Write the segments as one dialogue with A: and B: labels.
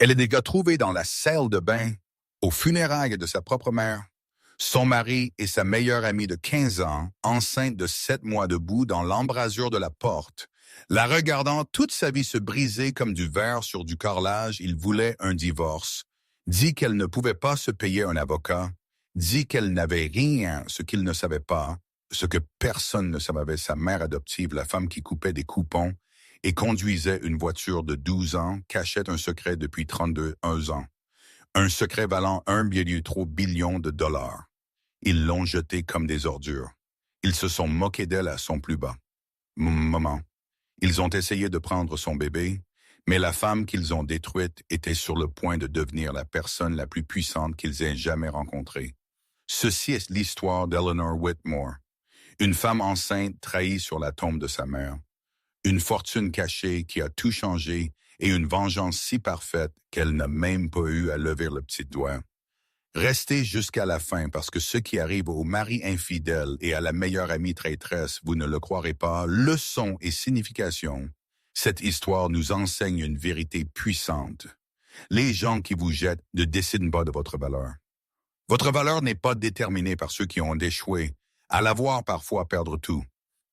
A: Elle est déjà trouvée dans la salle de bain, aux funérailles de sa propre mère. Son mari et sa meilleure amie de 15 ans, enceinte de 7 mois debout dans l'embrasure de la porte. La regardant toute sa vie se briser comme du verre sur du carrelage, il voulait un divorce. Dit qu'elle ne pouvait pas se payer un avocat. Dit qu'elle n'avait rien, ce qu'il ne savait pas, ce que personne ne savait, sa mère adoptive, la femme qui coupait des coupons et conduisait une voiture de 12 ans, cachait un secret depuis 32 ans. Un secret valant 1,3 billion de dollars. Ils l'ont jetée comme des ordures. Ils se sont moqués d'elle à son plus bas. Moment. Ils ont essayé de prendre son bébé, mais la femme qu'ils ont détruite était sur le point de devenir la personne la plus puissante qu'ils aient jamais rencontrée. Ceci est l'histoire d'Eleanor Whitmore, une femme enceinte trahie sur la tombe de sa mère, une fortune cachée qui a tout changé et une vengeance si parfaite qu'elle n'a même pas eu à lever le petit doigt. Restez jusqu'à la fin parce que ce qui arrive au mari infidèle et à la meilleure amie traîtresse, vous ne le croirez pas, leçon et signification. Cette histoire nous enseigne une vérité puissante. Les gens qui vous jettent ne décident pas de votre valeur. Votre valeur n'est pas déterminée par ceux qui ont échoué, à la voir parfois perdre tout.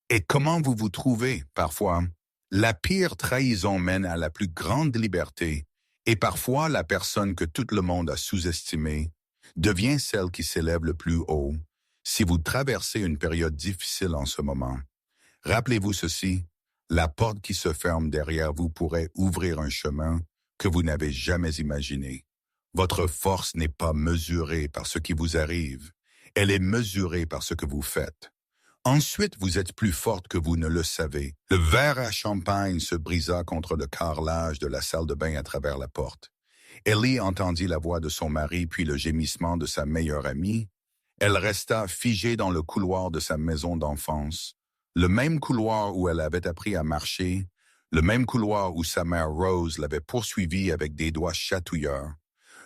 A: Et comment vous vous trouvez parfois? La pire trahison mène à la plus grande liberté, et parfois la personne que tout le monde a sous-estimée devient celle qui s'élève le plus haut. Si vous traversez une période difficile en ce moment, rappelez-vous ceci, la porte qui se ferme derrière vous pourrait ouvrir un chemin que vous n'avez jamais imaginé. Votre force n'est pas mesurée par ce qui vous arrive, elle est mesurée par ce que vous faites. Ensuite, vous êtes plus forte que vous ne le savez. Le verre à champagne se brisa contre le carrelage de la salle de bain à travers la porte. Ellie entendit la voix de son mari puis le gémissement de sa meilleure amie. Elle resta figée dans le couloir de sa maison d'enfance, le même couloir où elle avait appris à marcher, le même couloir où sa mère Rose l'avait poursuivie avec des doigts chatouilleurs,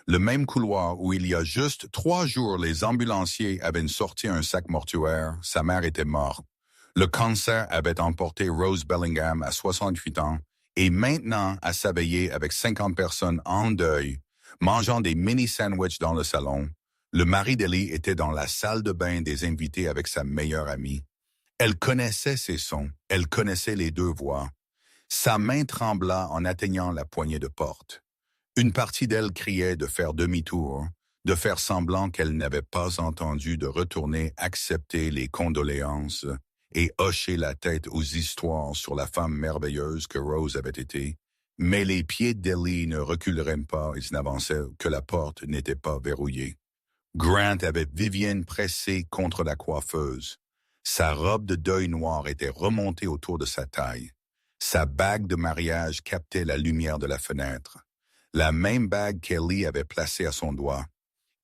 A: le même couloir où il y a juste 3 jours les ambulanciers avaient sorti un sac mortuaire, sa mère était morte. Le cancer avait emporté Rose Bellingham à 68 ans, et maintenant à s'aveiller avec 50 personnes en deuil, mangeant des mini-sandwichs dans le salon. Le mari d'Ellie était dans la salle de bain des invités avec sa meilleure amie. Elle connaissait ses sons, elle connaissait les 2 voix. Sa main trembla en atteignant la poignée de porte. Une partie d'elle criait de faire demi-tour, de faire semblant qu'elle n'avait pas entendu, de retourner accepter les condoléances et hocher la tête aux histoires sur la femme merveilleuse que Rose avait été. Mais les pieds d'Ellie ne reculeraient pas, ils n'avançaient que la porte n'était pas verrouillée. Grant avait Vivienne pressée contre la coiffeuse. Sa robe de deuil noir était remontée autour de sa taille. Sa bague de mariage captait la lumière de la fenêtre. La même bague qu'Ellie avait placée à son doigt.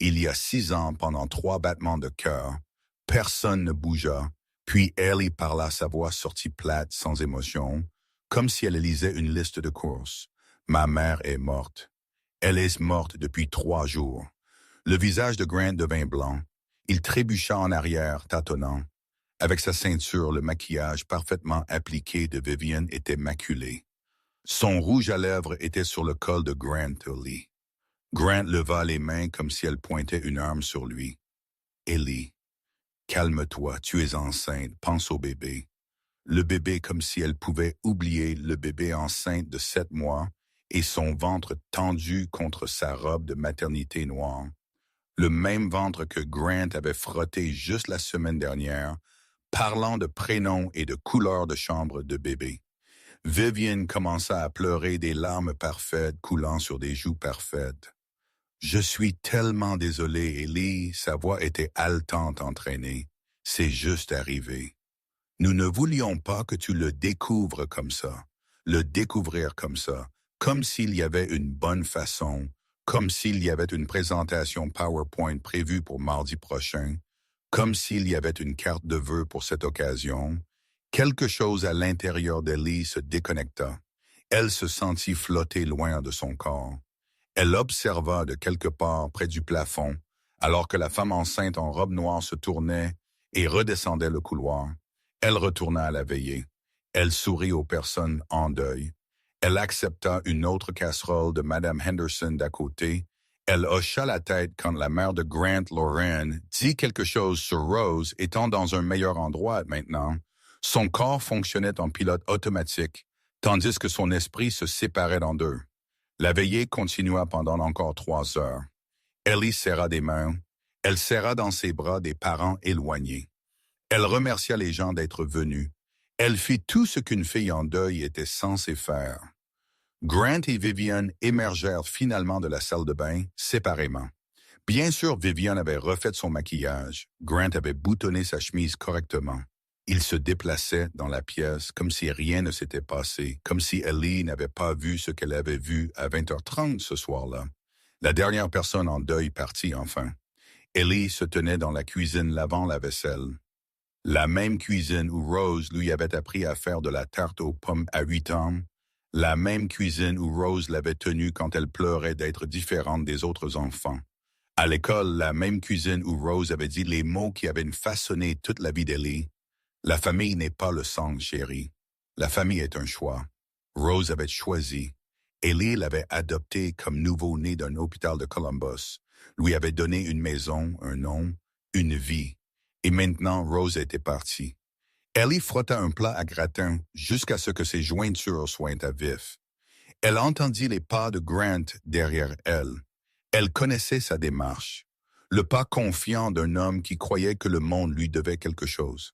A: Il y a 6 ans, pendant 3 battements de cœur, personne ne bougea, puis Ellie parla, sa voix sortit plate, sans émotion, comme si elle lisait une liste de courses. « Ma mère est morte. Elle est morte depuis 3 jours. » Le visage de Grant devint blanc. Il trébucha en arrière, tâtonnant. Avec sa ceinture, le maquillage parfaitement appliqué de Vivienne était maculé. Son rouge à lèvres était sur le col de Grant Ellie. Grant leva les mains comme si elle pointait une arme sur lui. « Ellie, calme-toi, tu es enceinte, pense au bébé. » Le bébé comme si elle pouvait oublier le bébé enceinte de 7 mois et son ventre tendu contre sa robe de maternité noire. Le même ventre que Grant avait frotté juste la semaine dernière, parlant de prénoms et de couleurs de chambre de bébé. Vivienne commença à pleurer, des larmes parfaites coulant sur des joues parfaites. « Je suis tellement désolée, Ellie. » Sa voix était haletante, entraînée. « C'est juste arrivé. Nous ne voulions pas que tu le découvres comme ça, le découvrir comme s'il y avait une bonne façon, comme s'il y avait une présentation PowerPoint prévue pour mardi prochain, comme s'il y avait une carte de vœux pour cette occasion. » Quelque chose à l'intérieur d'Ellie se déconnecta. Elle se sentit flotter loin de son corps. Elle observa de quelque part près du plafond, alors que la femme enceinte en robe noire se tournait et redescendait le couloir. Elle retourna à la veillée. Elle sourit aux personnes en deuil. Elle accepta une autre casserole de Madame Henderson d'à côté. Elle hocha la tête quand la mère de Grant, Lorraine, dit quelque chose sur Rose étant dans un meilleur endroit maintenant. Son corps fonctionnait en pilote automatique, tandis que son esprit se séparait en deux. La veillée continua pendant encore 3 heures. Ellie serra des mains. Elle serra dans ses bras des parents éloignés. Elle remercia les gens d'être venus. Elle fit tout ce qu'une fille en deuil était censée faire. Grant et Vivian émergèrent finalement de la salle de bain, séparément. Bien sûr, Vivian avait refait son maquillage. Grant avait boutonné sa chemise correctement. Il se déplaçait dans la pièce comme si rien ne s'était passé, comme si Ellie n'avait pas vu ce qu'elle avait vu à 20h30 ce soir-là. La dernière personne en deuil partit enfin. Ellie se tenait dans la cuisine lavant la vaisselle. La même cuisine où Rose lui avait appris à faire de la tarte aux pommes à 8 ans. La même cuisine où Rose l'avait tenue quand elle pleurait d'être différente des autres enfants. À l'école, la même cuisine où Rose avait dit les mots qui avaient façonné toute la vie d'Ellie. La famille n'est pas le sang, chérie. La famille est un choix. Rose avait choisi. Ellie l'avait adopté comme nouveau-né d'un hôpital de Columbus, lui avait donné une maison, un nom, une vie. Et maintenant, Rose était partie. Ellie frotta un plat à gratin jusqu'à ce que ses jointures soient à vif. Elle entendit les pas de Grant derrière elle. Elle connaissait sa démarche, le pas confiant d'un homme qui croyait que le monde lui devait quelque chose.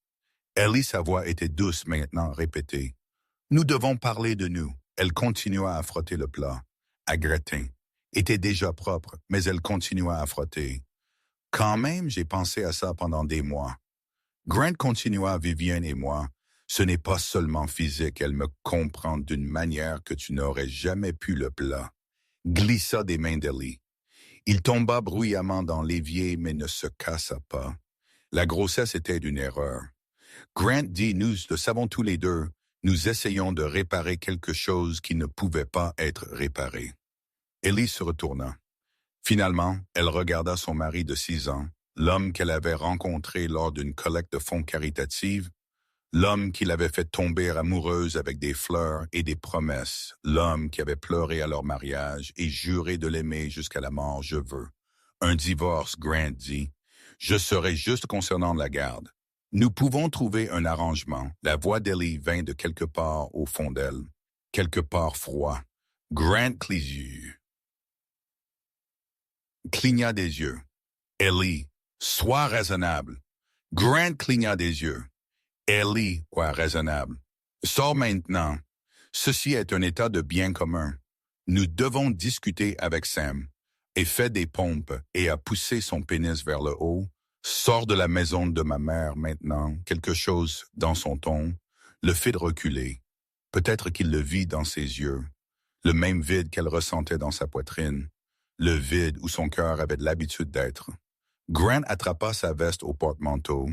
A: Ellie, sa voix était douce maintenant, répétée. « Nous devons parler de nous. » Elle continua à frotter le plat. À gratin. Était déjà propre, mais elle continua à frotter. « Quand même, j'ai pensé à ça pendant des mois. » Grant continua, Viviane et moi. « Ce n'est pas seulement physique, elle me comprend d'une manière que tu n'aurais jamais pu le plat. » Glissa des mains d'Ellie. Il tomba bruyamment dans l'évier, mais ne se cassa pas. La grossesse était une erreur. Grant dit, nous le savons tous les deux, nous essayons de réparer quelque chose qui ne pouvait pas être réparé. Ellie se retourna. Finalement, elle regarda son mari de 6 ans, l'homme qu'elle avait rencontré lors d'une collecte de fonds caritative, l'homme qui l'avait fait tomber amoureuse avec des fleurs et des promesses, l'homme qui avait pleuré à leur mariage et juré de l'aimer jusqu'à la mort, je veux. Un divorce, Grant dit. Je serai juste concernant la garde. Nous pouvons trouver un arrangement. La voix d'Ellie vint de quelque part au fond d'elle, quelque part froid. Grant cligna des yeux. Ellie, sois raisonnable. Grant cligna des yeux. Ellie, quoi, raisonnable. Sors maintenant. Ceci est un état de bien commun. Nous devons discuter avec Sam. Et fait des pompes et a poussé son pénis vers le haut. Sors de la maison de ma mère maintenant, quelque chose dans son ton, le fit reculer. Peut-être qu'il le vit dans ses yeux, le même vide qu'elle ressentait dans sa poitrine, le vide où son cœur avait l'habitude d'être. Grant attrapa sa veste au porte-manteau.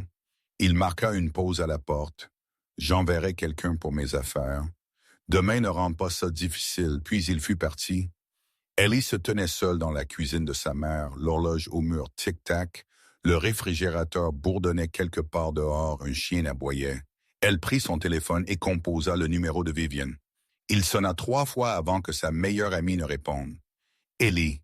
A: Il marqua une pause à la porte. J'enverrai quelqu'un pour mes affaires. Demain ne rend pas ça difficile, puis il fut parti. Ellie se tenait seule dans la cuisine de sa mère, l'horloge au mur tic-tac. Le réfrigérateur bourdonnait quelque part dehors, un chien aboyait. Elle prit son téléphone et composa le numéro de Vivian. Il sonna 3 fois avant que sa meilleure amie ne réponde. « Ellie. »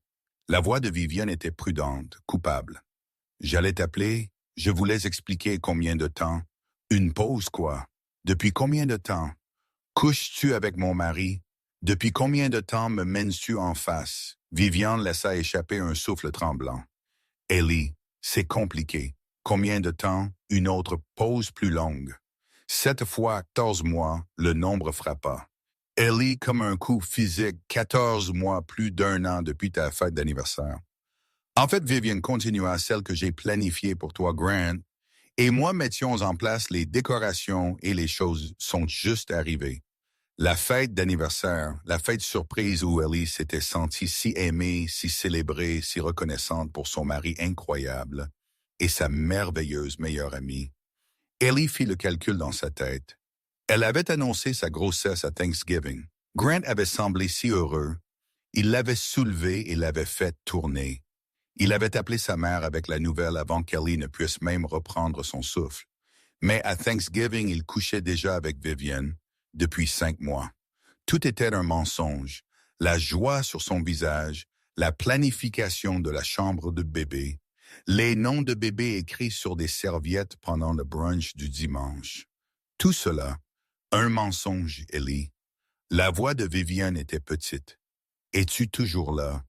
A: La voix de Vivian était prudente, coupable. « J'allais t'appeler, je voulais expliquer combien de temps. »« Une pause, quoi? Depuis combien de temps? »« Couches-tu avec mon mari? »« Depuis combien de temps me mènes-tu en face? » Vivian laissa échapper un souffle tremblant. « Ellie. » C'est compliqué. Combien de temps? Une autre pause plus longue. 7 fois 14 mois, le nombre frappa. Ellie, comme un coup physique, 14 mois, plus d'1 an depuis ta fête d'anniversaire. En fait, Vivian continua celle que j'ai planifiée pour toi, Grant, et moi mettions en place les décorations et les choses sont juste arrivées. La fête d'anniversaire, la fête surprise où Ellie s'était sentie si aimée, si célébrée, si reconnaissante pour son mari incroyable et sa merveilleuse meilleure amie. Ellie fit le calcul dans sa tête. Elle avait annoncé sa grossesse à Thanksgiving. Grant avait semblé si heureux. Il l'avait soulevé et l'avait fait tourner. Il avait appelé sa mère avec la nouvelle avant qu'Ellie ne puisse même reprendre son souffle. Mais à Thanksgiving, il couchait déjà avec Vivian. Depuis 5 mois. Tout était un mensonge. La joie sur son visage, la planification de la chambre de bébé, les noms de bébé écrits sur des serviettes pendant le brunch du dimanche. Tout cela, un mensonge, Ellie. La voix de Viviane était petite. « Es-tu toujours là? »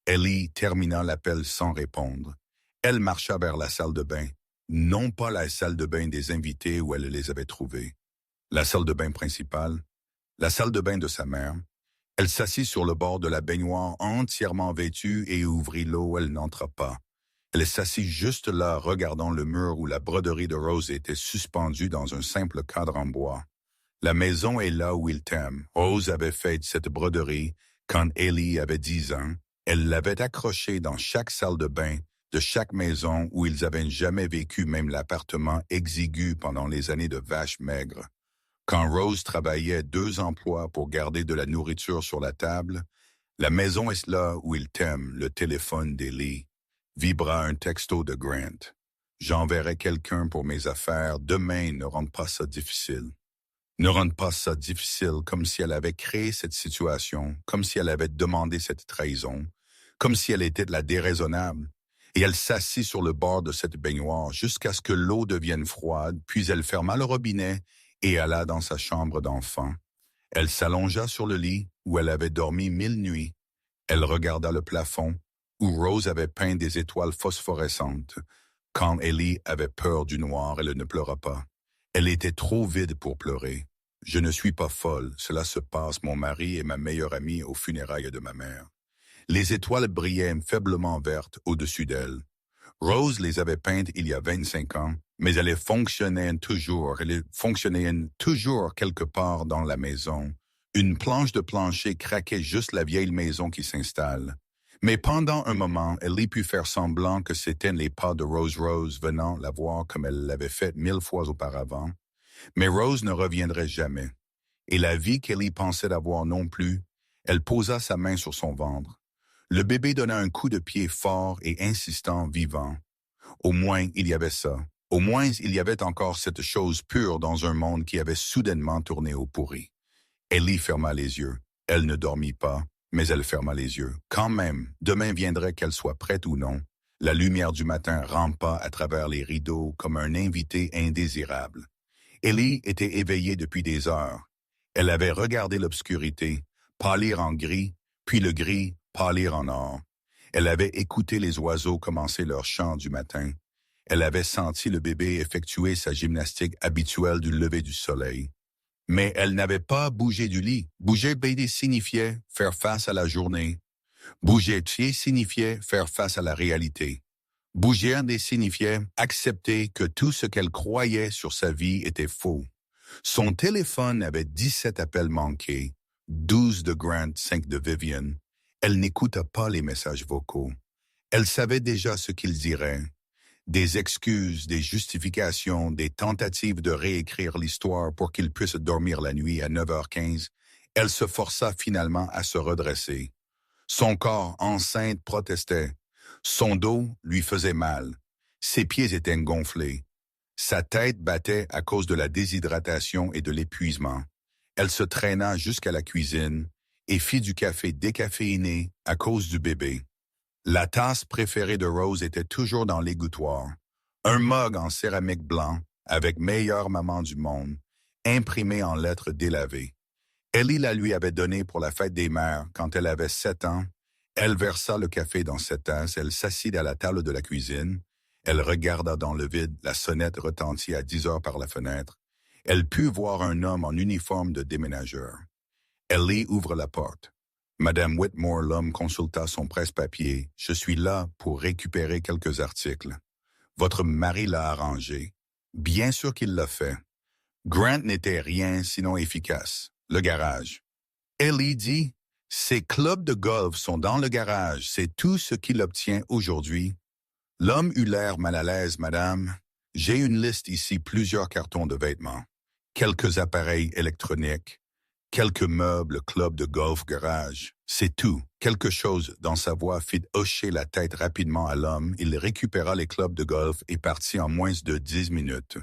A: Ellie termina l'appel sans répondre. Elle marcha vers la salle de bain, non pas la salle de bain des invités où elle les avait trouvés. La salle de bain principale, la salle de bain de sa mère. Elle s'assit sur le bord de la baignoire entièrement vêtue et ouvrit l'eau, elle n'entra pas. Elle s'assit juste là, regardant le mur où la broderie de Rose était suspendue dans un simple cadre en bois. La maison est là où il t'aime. Rose avait fait cette broderie quand Ellie avait 10 ans. Elle l'avait accrochée dans chaque salle de bain de chaque maison où ils avaient jamais vécu, même l'appartement exigu pendant les années de vaches maigres. Quand Rose travaillait 2 emplois pour garder de la nourriture sur la table, la maison est là où il t'aime, le téléphone d'Ellie. Vibra un texto de Grant. J'enverrai quelqu'un pour mes affaires. Demain, ne rende pas ça difficile. Ne rende pas ça difficile, comme si elle avait créé cette situation, comme si elle avait demandé cette trahison, comme si elle était de la déraisonnable. Et elle s'assit sur le bord de cette baignoire jusqu'à ce que l'eau devienne froide, puis elle ferma le robinet et alla dans sa chambre d'enfant. Elle s'allongea sur le lit où elle avait dormi 1000 nuits. Elle regarda le plafond où Rose avait peint des étoiles phosphorescentes. Quand Ellie avait peur du noir, elle ne pleura pas. Elle était trop vide pour pleurer. Je ne suis pas folle, cela se passe, mon mari et ma meilleure amie aux funérailles de ma mère. Les étoiles brillaient faiblement vertes au-dessus d'elle. Rose les avait peintes il y a 25 ans, mais elles fonctionnaient toujours quelque part dans la maison. Une planche de plancher craquait juste la vieille maison qui s'installe. Mais pendant un moment, Ellie put faire semblant que c'étaient les pas de Rose venant la voir comme elle l'avait fait 1000 fois auparavant. Mais Rose ne reviendrait jamais. Et la vie qu'Ellie pensait avoir non plus, elle posa sa main sur son ventre. Le bébé donna un coup de pied fort et insistant, vivant. Au moins, il y avait ça. Au moins, il y avait encore cette chose pure dans un monde qui avait soudainement tourné au pourri. Ellie ferma les yeux. Elle ne dormit pas, mais elle ferma les yeux. Quand même, demain viendrait qu'elle soit prête ou non. La lumière du matin rampa à travers les rideaux comme un invité indésirable. Ellie était éveillée depuis des heures. Elle avait regardé l'obscurité, pâlir en gris, puis le gris pâlir en or. Elle avait écouté les oiseaux commencer leur chant du matin. Elle avait senti le bébé effectuer sa gymnastique habituelle du lever du soleil. Mais elle n'avait pas bougé du lit. Bouger bébé signifiait faire face à la journée. Bouger pied signifiait faire face à la réalité. Bouger signifiait accepter que tout ce qu'elle croyait sur sa vie était faux. Son téléphone avait 17 appels manqués, 12 de Grant, 5 de Vivian. Elle n'écouta pas les messages vocaux. Elle savait déjà ce qu'ils diraient. Des excuses, des justifications, des tentatives de réécrire l'histoire pour qu'il puisse dormir la nuit à 9h15. Elle se força finalement à se redresser. Son corps enceinte protestait. Son dos lui faisait mal. Ses pieds étaient gonflés. Sa tête battait à cause de la déshydratation et de l'épuisement. Elle se traîna jusqu'à la cuisine et fit du café décaféiné à cause du bébé. La tasse préférée de Rose était toujours dans l'égouttoir. Un mug en céramique blanc avec « Meilleure maman du monde » imprimé en lettres délavées. Ellie la lui avait donné pour la fête des mères quand elle avait 7 ans. Elle versa le café dans cette tasse, elle s'assit à la table de la cuisine. Elle regarda dans le vide, la sonnette retentit à 10 heures par la fenêtre. Elle put voir un homme en uniforme de déménageur. Ellie ouvre la porte. Madame Whitmore, l'homme consulta son presse-papier. « Je suis là pour récupérer quelques articles. Votre mari l'a arrangé. » Bien sûr qu'il l'a fait. Grant n'était rien sinon efficace. Le garage. Ellie dit, « Ses clubs de golf sont dans le garage. C'est tout ce qu'il obtient aujourd'hui. » L'homme eut l'air mal à l'aise, madame. « J'ai une liste ici, plusieurs cartons de vêtements, quelques appareils électroniques, quelques meubles, club de golf, garage. C'est tout. » Quelque chose dans sa voix fit hocher la tête rapidement à l'homme. Il récupéra les clubs de golf et partit en moins de 10 minutes.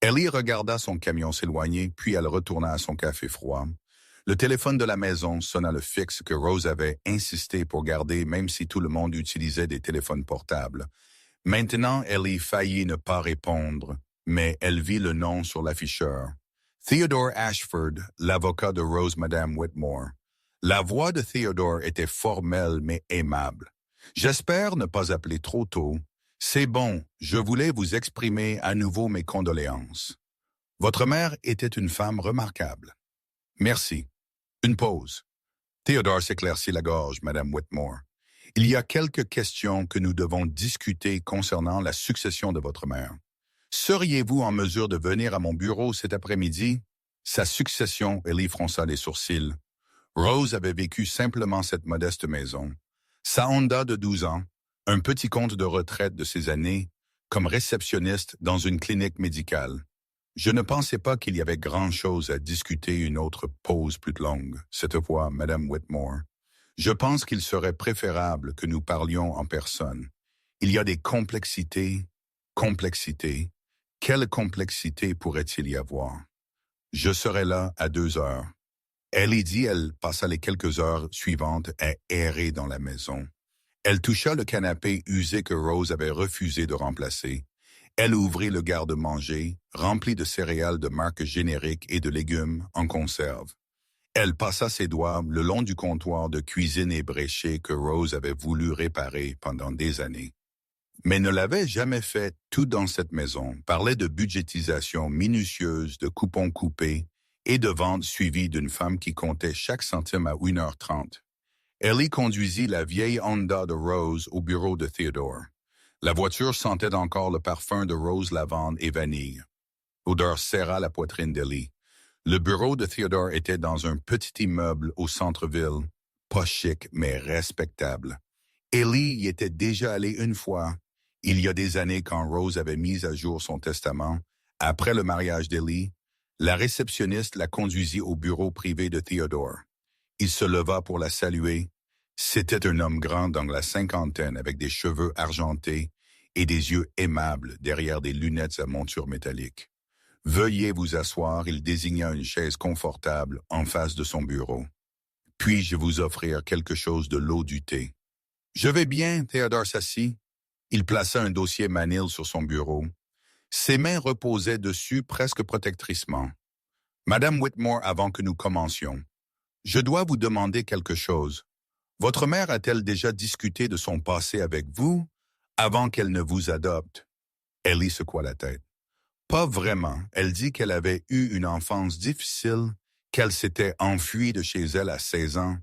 A: Ellie regarda son camion s'éloigner, puis elle retourna à son café froid. Le téléphone de la maison sonna le fixe que Rose avait insisté pour garder même si tout le monde utilisait des téléphones portables. Maintenant, Ellie faillit ne pas répondre, mais elle vit le nom sur l'afficheur. Theodore Ashford, l'avocat de Rose Madame Whitmore. La voix de Theodore était formelle mais aimable. J'espère ne pas appeler trop tôt. C'est bon, je voulais vous exprimer à nouveau mes condoléances. Votre mère était une femme remarquable. Merci. Une pause. Theodore s'éclaircit la gorge, Madame Whitmore. Il y a quelques questions que nous devons discuter concernant la succession de votre mère. Seriez-vous en mesure de venir à mon bureau cet après-midi? Sa succession, Ellie fronça les sourcils. Rose avait vécu simplement cette modeste maison. Sa Honda de 12 ans, un petit compte de retraite de ses années, comme réceptionniste dans une clinique médicale. Je ne pensais pas qu'il y avait grand-chose à discuter une autre pause plus longue, cette fois, Madame Whitmore. Je pense qu'il serait préférable que nous parlions en personne. Il y a des complexités. Complexités. Quelle complexité pourrait-il y avoir? Je serai là à 2 heures. Ellie dit elle passa les quelques heures suivantes à errer dans la maison. Elle toucha le canapé usé que Rose avait refusé de remplacer. Elle ouvrit le garde-manger, rempli de céréales de marque générique et de légumes en conserve. Elle passa ses doigts le long du comptoir de cuisine ébréché que Rose avait voulu réparer pendant des années. Mais ne l'avait jamais fait tout dans cette maison, parlait de budgétisation minutieuse, de coupons coupés et de ventes suivies d'une femme qui comptait chaque centime à 1h30. Ellie conduisit la vieille Honda de Rose au bureau de Theodore. La voiture sentait encore le parfum de rose lavande et vanille. L'odeur serra la poitrine d'Ellie. Le bureau de Theodore était dans un petit immeuble au centre-ville, pas chic mais respectable. Ellie y était déjà allée une fois, il y a des années quand Rose avait mis à jour son testament. Après le mariage d'Ellie, la réceptionniste la conduisit au bureau privé de Theodore. Il se leva pour la saluer. C'était un homme grand dans la cinquantaine avec des cheveux argentés et des yeux aimables derrière des lunettes à monture métallique. « Veuillez vous asseoir », il désigna une chaise confortable en face de son bureau. « Puis-je vous offrir quelque chose de l'eau du thé ?» « Je vais bien », Theodore s'assit. Il plaça un dossier Manil sur son bureau. Ses mains reposaient dessus presque protectricement. « Madame Whitmore, avant que nous commencions, je dois vous demander quelque chose. Votre mère a-t-elle déjà discuté de son passé avec vous avant qu'elle ne vous adopte? » Ellie secoua la tête. « Pas vraiment. Elle dit qu'elle avait eu une enfance difficile, qu'elle s'était enfuie de chez elle à 16 ans.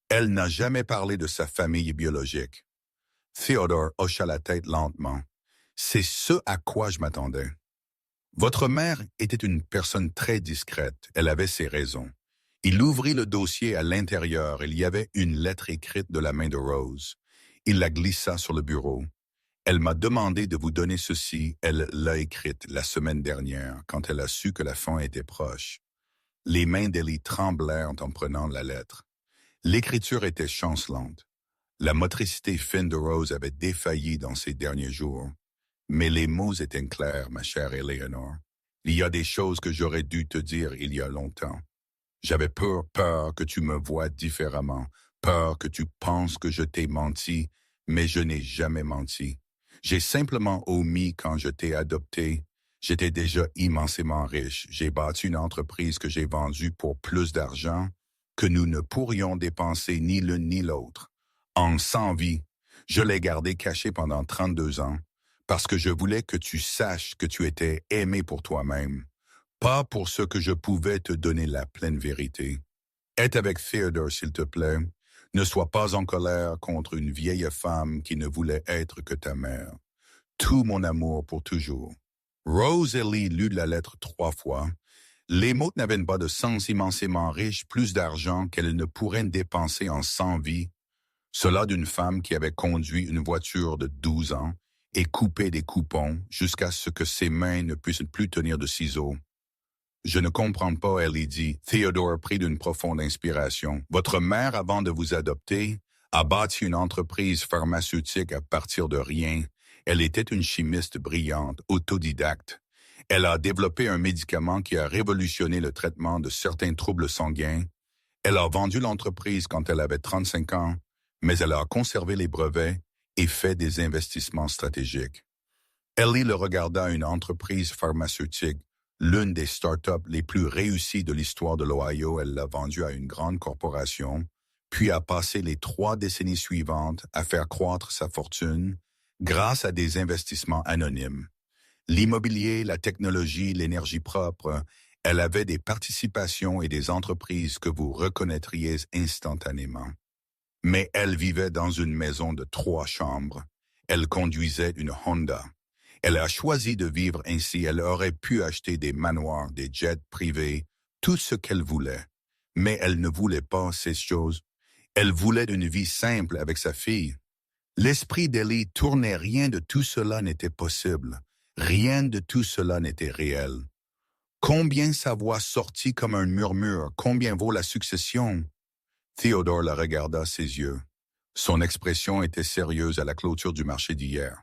A: Elle n'a jamais parlé de sa famille biologique. » Theodore hocha la tête lentement. « C'est ce à quoi je m'attendais. Votre mère était une personne très discrète. Elle avait ses raisons. » Il ouvrit le dossier à l'intérieur. Il y avait une lettre écrite de la main de Rose. Il la glissa sur le bureau. « Elle m'a demandé de vous donner ceci. Elle l'a écrite la semaine dernière, quand elle a su que la fin était proche. » Les mains d'Ellie tremblèrent en prenant la lettre. L'écriture était chancelante. La motricité fine de Rose avait défailli dans ces derniers jours. Mais les mots étaient clairs, ma chère Eleanor. Il y a des choses que j'aurais dû te dire il y a longtemps. J'avais peur que tu me vois différemment, peur que tu penses que je t'ai menti, mais je n'ai jamais menti. J'ai simplement omis quand je t'ai adopté. J'étais déjà immensément riche. J'ai bâti une entreprise que j'ai vendue pour plus d'argent que nous ne pourrions dépenser ni l'une ni l'autre. En 100 vies, je l'ai gardé caché pendant 32 ans parce que je voulais que tu saches que tu étais aimé pour toi-même, pas pour ce que je pouvais te donner la pleine vérité. Aide avec Theodore, s'il te plaît. Ne sois pas en colère contre une vieille femme qui ne voulait être que ta mère. Tout mon amour pour toujours. » Rose Ellie lut la lettre 3 fois. Les mots n'avaient pas de sens immensément riche, plus d'argent qu'elle ne pourrait dépenser en 100 vies. Cela d'une femme qui avait conduit une voiture de 12 ans et coupé des coupons jusqu'à ce que ses mains ne puissent plus tenir de ciseaux. « Je ne comprends pas, Ellie dit. » Theodore prit d'une profonde inspiration. « Votre mère, avant de vous adopter, a bâti une entreprise pharmaceutique à partir de rien. Elle était une chimiste brillante, autodidacte. Elle a développé un médicament qui a révolutionné le traitement de certains troubles sanguins. Elle a vendu l'entreprise quand elle avait 35 ans, mais elle a conservé les brevets et fait des investissements stratégiques. Ellie le regarda une entreprise pharmaceutique, l'une des startups les plus réussies de l'histoire de l'Ohio. Elle l'a vendue à une grande corporation, puis a passé les 3 décennies suivantes à faire croître sa fortune grâce à des investissements anonymes. L'immobilier, la technologie, l'énergie propre, elle avait des participations et des entreprises que vous reconnaîtriez instantanément. Mais elle vivait dans une maison de 3 chambres. Elle conduisait une Honda. Elle a choisi de vivre ainsi. Elle aurait pu acheter des manoirs, des jets privés, tout ce qu'elle voulait. Mais elle ne voulait pas ces choses. Elle voulait une vie simple avec sa fille. L'esprit d'Ellie tournait, rien de tout cela n'était possible. Rien de tout cela n'était réel. Combien sa voix sortit comme un murmure? Combien vaut la succession? Theodore la regarda, ses yeux. Son expression était sérieuse à la clôture du marché d'hier.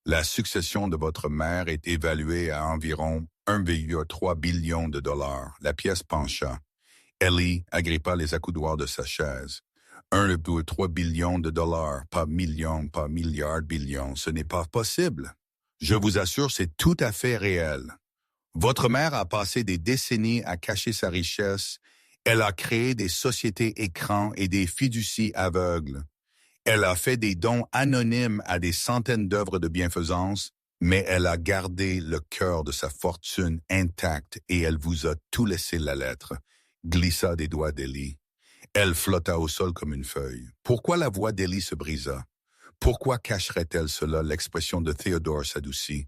A: La succession de votre mère est évaluée à environ 1,3 billion de dollars. La pièce pencha. Ellie agrippa les accoudoirs de sa chaise. 1,3 billion de dollars, pas millions, pas milliards, billions. Ce n'est pas possible. Je vous assure, c'est tout à fait réel. Votre mère a passé des décennies à cacher sa richesse. Elle a créé des sociétés écrans et des fiducies aveugles. Elle a fait des dons anonymes à des centaines d'œuvres de bienfaisance, mais elle a gardé le cœur de sa fortune intact et elle vous a tout laissé la lettre, glissa des doigts d'Ellie. Elle flotta au sol comme une feuille. Pourquoi la voix d'Ellie se brisa? Pourquoi cacherait-elle cela? L'expression de Theodore s'adoucit.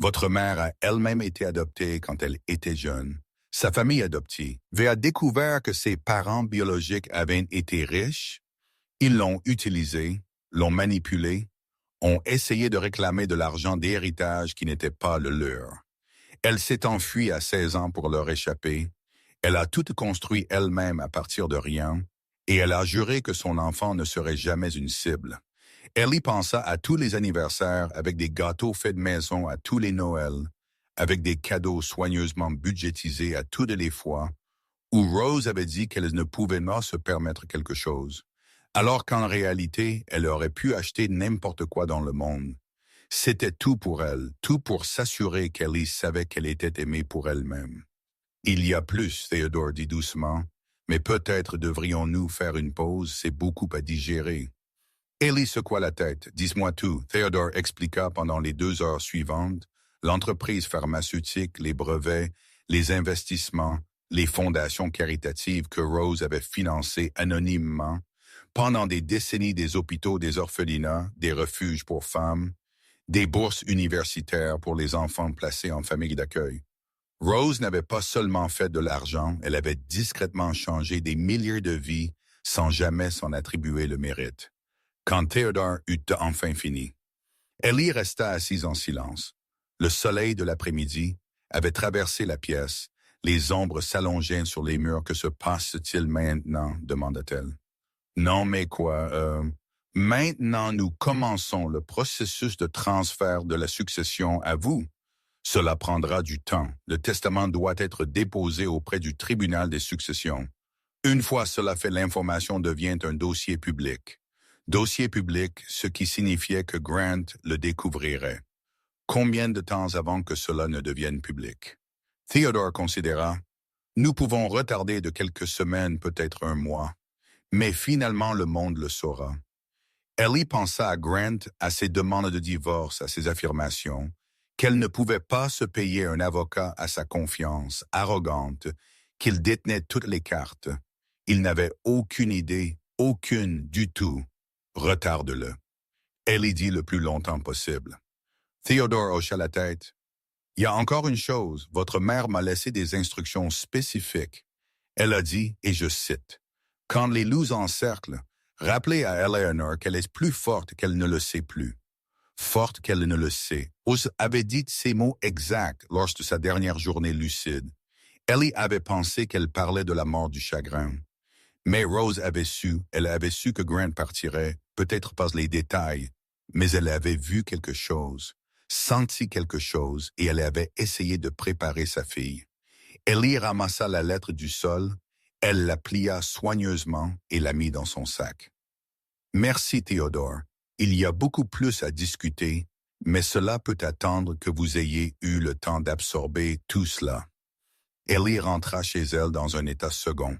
A: Votre mère a elle-même été adoptée quand elle était jeune. Sa famille adoptive a découvert que ses parents biologiques avaient été riches. Ils l'ont utilisé, l'ont manipulé, ont essayé de réclamer de l'argent d'héritage qui n'était pas le leur. Elle s'est enfuie à 16 ans pour leur échapper. Elle a tout construit elle-même à partir de rien, et elle a juré que son enfant ne serait jamais une cible. Elle y pensa à tous les anniversaires avec des gâteaux faits de maison à tous les Noëls, avec des cadeaux soigneusement budgétisés à toutes les fois, où Rose avait dit qu'elle ne pouvait pas se permettre quelque chose, alors qu'en réalité, elle aurait pu acheter n'importe quoi dans le monde. C'était tout pour elle, tout pour s'assurer qu'Ellie savait qu'elle était aimée pour elle-même. Il y a plus, Theodore dit doucement, mais peut-être devrions-nous faire une pause, c'est beaucoup à digérer. Ellie secoua la tête. Dis-moi tout. Theodore expliqua pendant les 2 heures suivantes l'entreprise pharmaceutique, les brevets, les investissements, les fondations caritatives que Rose avait financées anonymement, pendant des décennies des hôpitaux, des orphelinats, des refuges pour femmes, des bourses universitaires pour les enfants placés en famille d'accueil. Rose n'avait pas seulement fait de l'argent, elle avait discrètement changé des milliers de vies sans jamais s'en attribuer le mérite. Quand Theodore eut enfin fini, Ellie resta assise en silence. Le soleil de l'après-midi avait traversé la pièce. Les ombres s'allongeaient sur les murs. Que se passe-t-il maintenant? Demanda-t-elle. Non, mais quoi? Maintenant, nous commençons le processus de transfert de la succession à vous. Cela prendra du temps. Le testament doit être déposé auprès du tribunal des successions. Une fois cela fait, l'information devient un dossier public. Dossier public, ce qui signifiait que Grant le découvrirait. Combien de temps avant que cela ne devienne public? Theodore considéra, nous pouvons retarder de quelques semaines, peut-être un mois, mais finalement le monde le saura. Ellie pensa à Grant, à ses demandes de divorce, à ses affirmations, qu'elle ne pouvait pas se payer un avocat à sa confiance, arrogante, qu'il détenait toutes les cartes. Il n'avait aucune idée, aucune du tout. Retarde-le. Ellie dit le plus longtemps possible. Theodore hocha la tête. Il y a encore une chose, votre mère m'a laissé des instructions spécifiques. Elle a dit, et je cite, « Quand les loups encerclent, rappelez à Eleanor qu'elle est plus forte qu'elle ne le sait plus. Forte qu'elle ne le sait. » Rose avait dit ces mots exacts lors de sa dernière journée lucide. Ellie avait pensé qu'elle parlait de la mort du chagrin. Mais Rose avait su, elle avait su que Grant partirait, peut-être pas les détails, mais elle avait vu quelque chose, senti quelque chose, et elle avait essayé de préparer sa fille. Ellie ramassa la lettre du sol Elle la plia soigneusement et la mit dans son sac. Merci, Théodore. Il y a beaucoup plus à discuter, mais cela peut attendre que vous ayez eu le temps d'absorber tout cela. Ellie rentra chez elle dans un état second.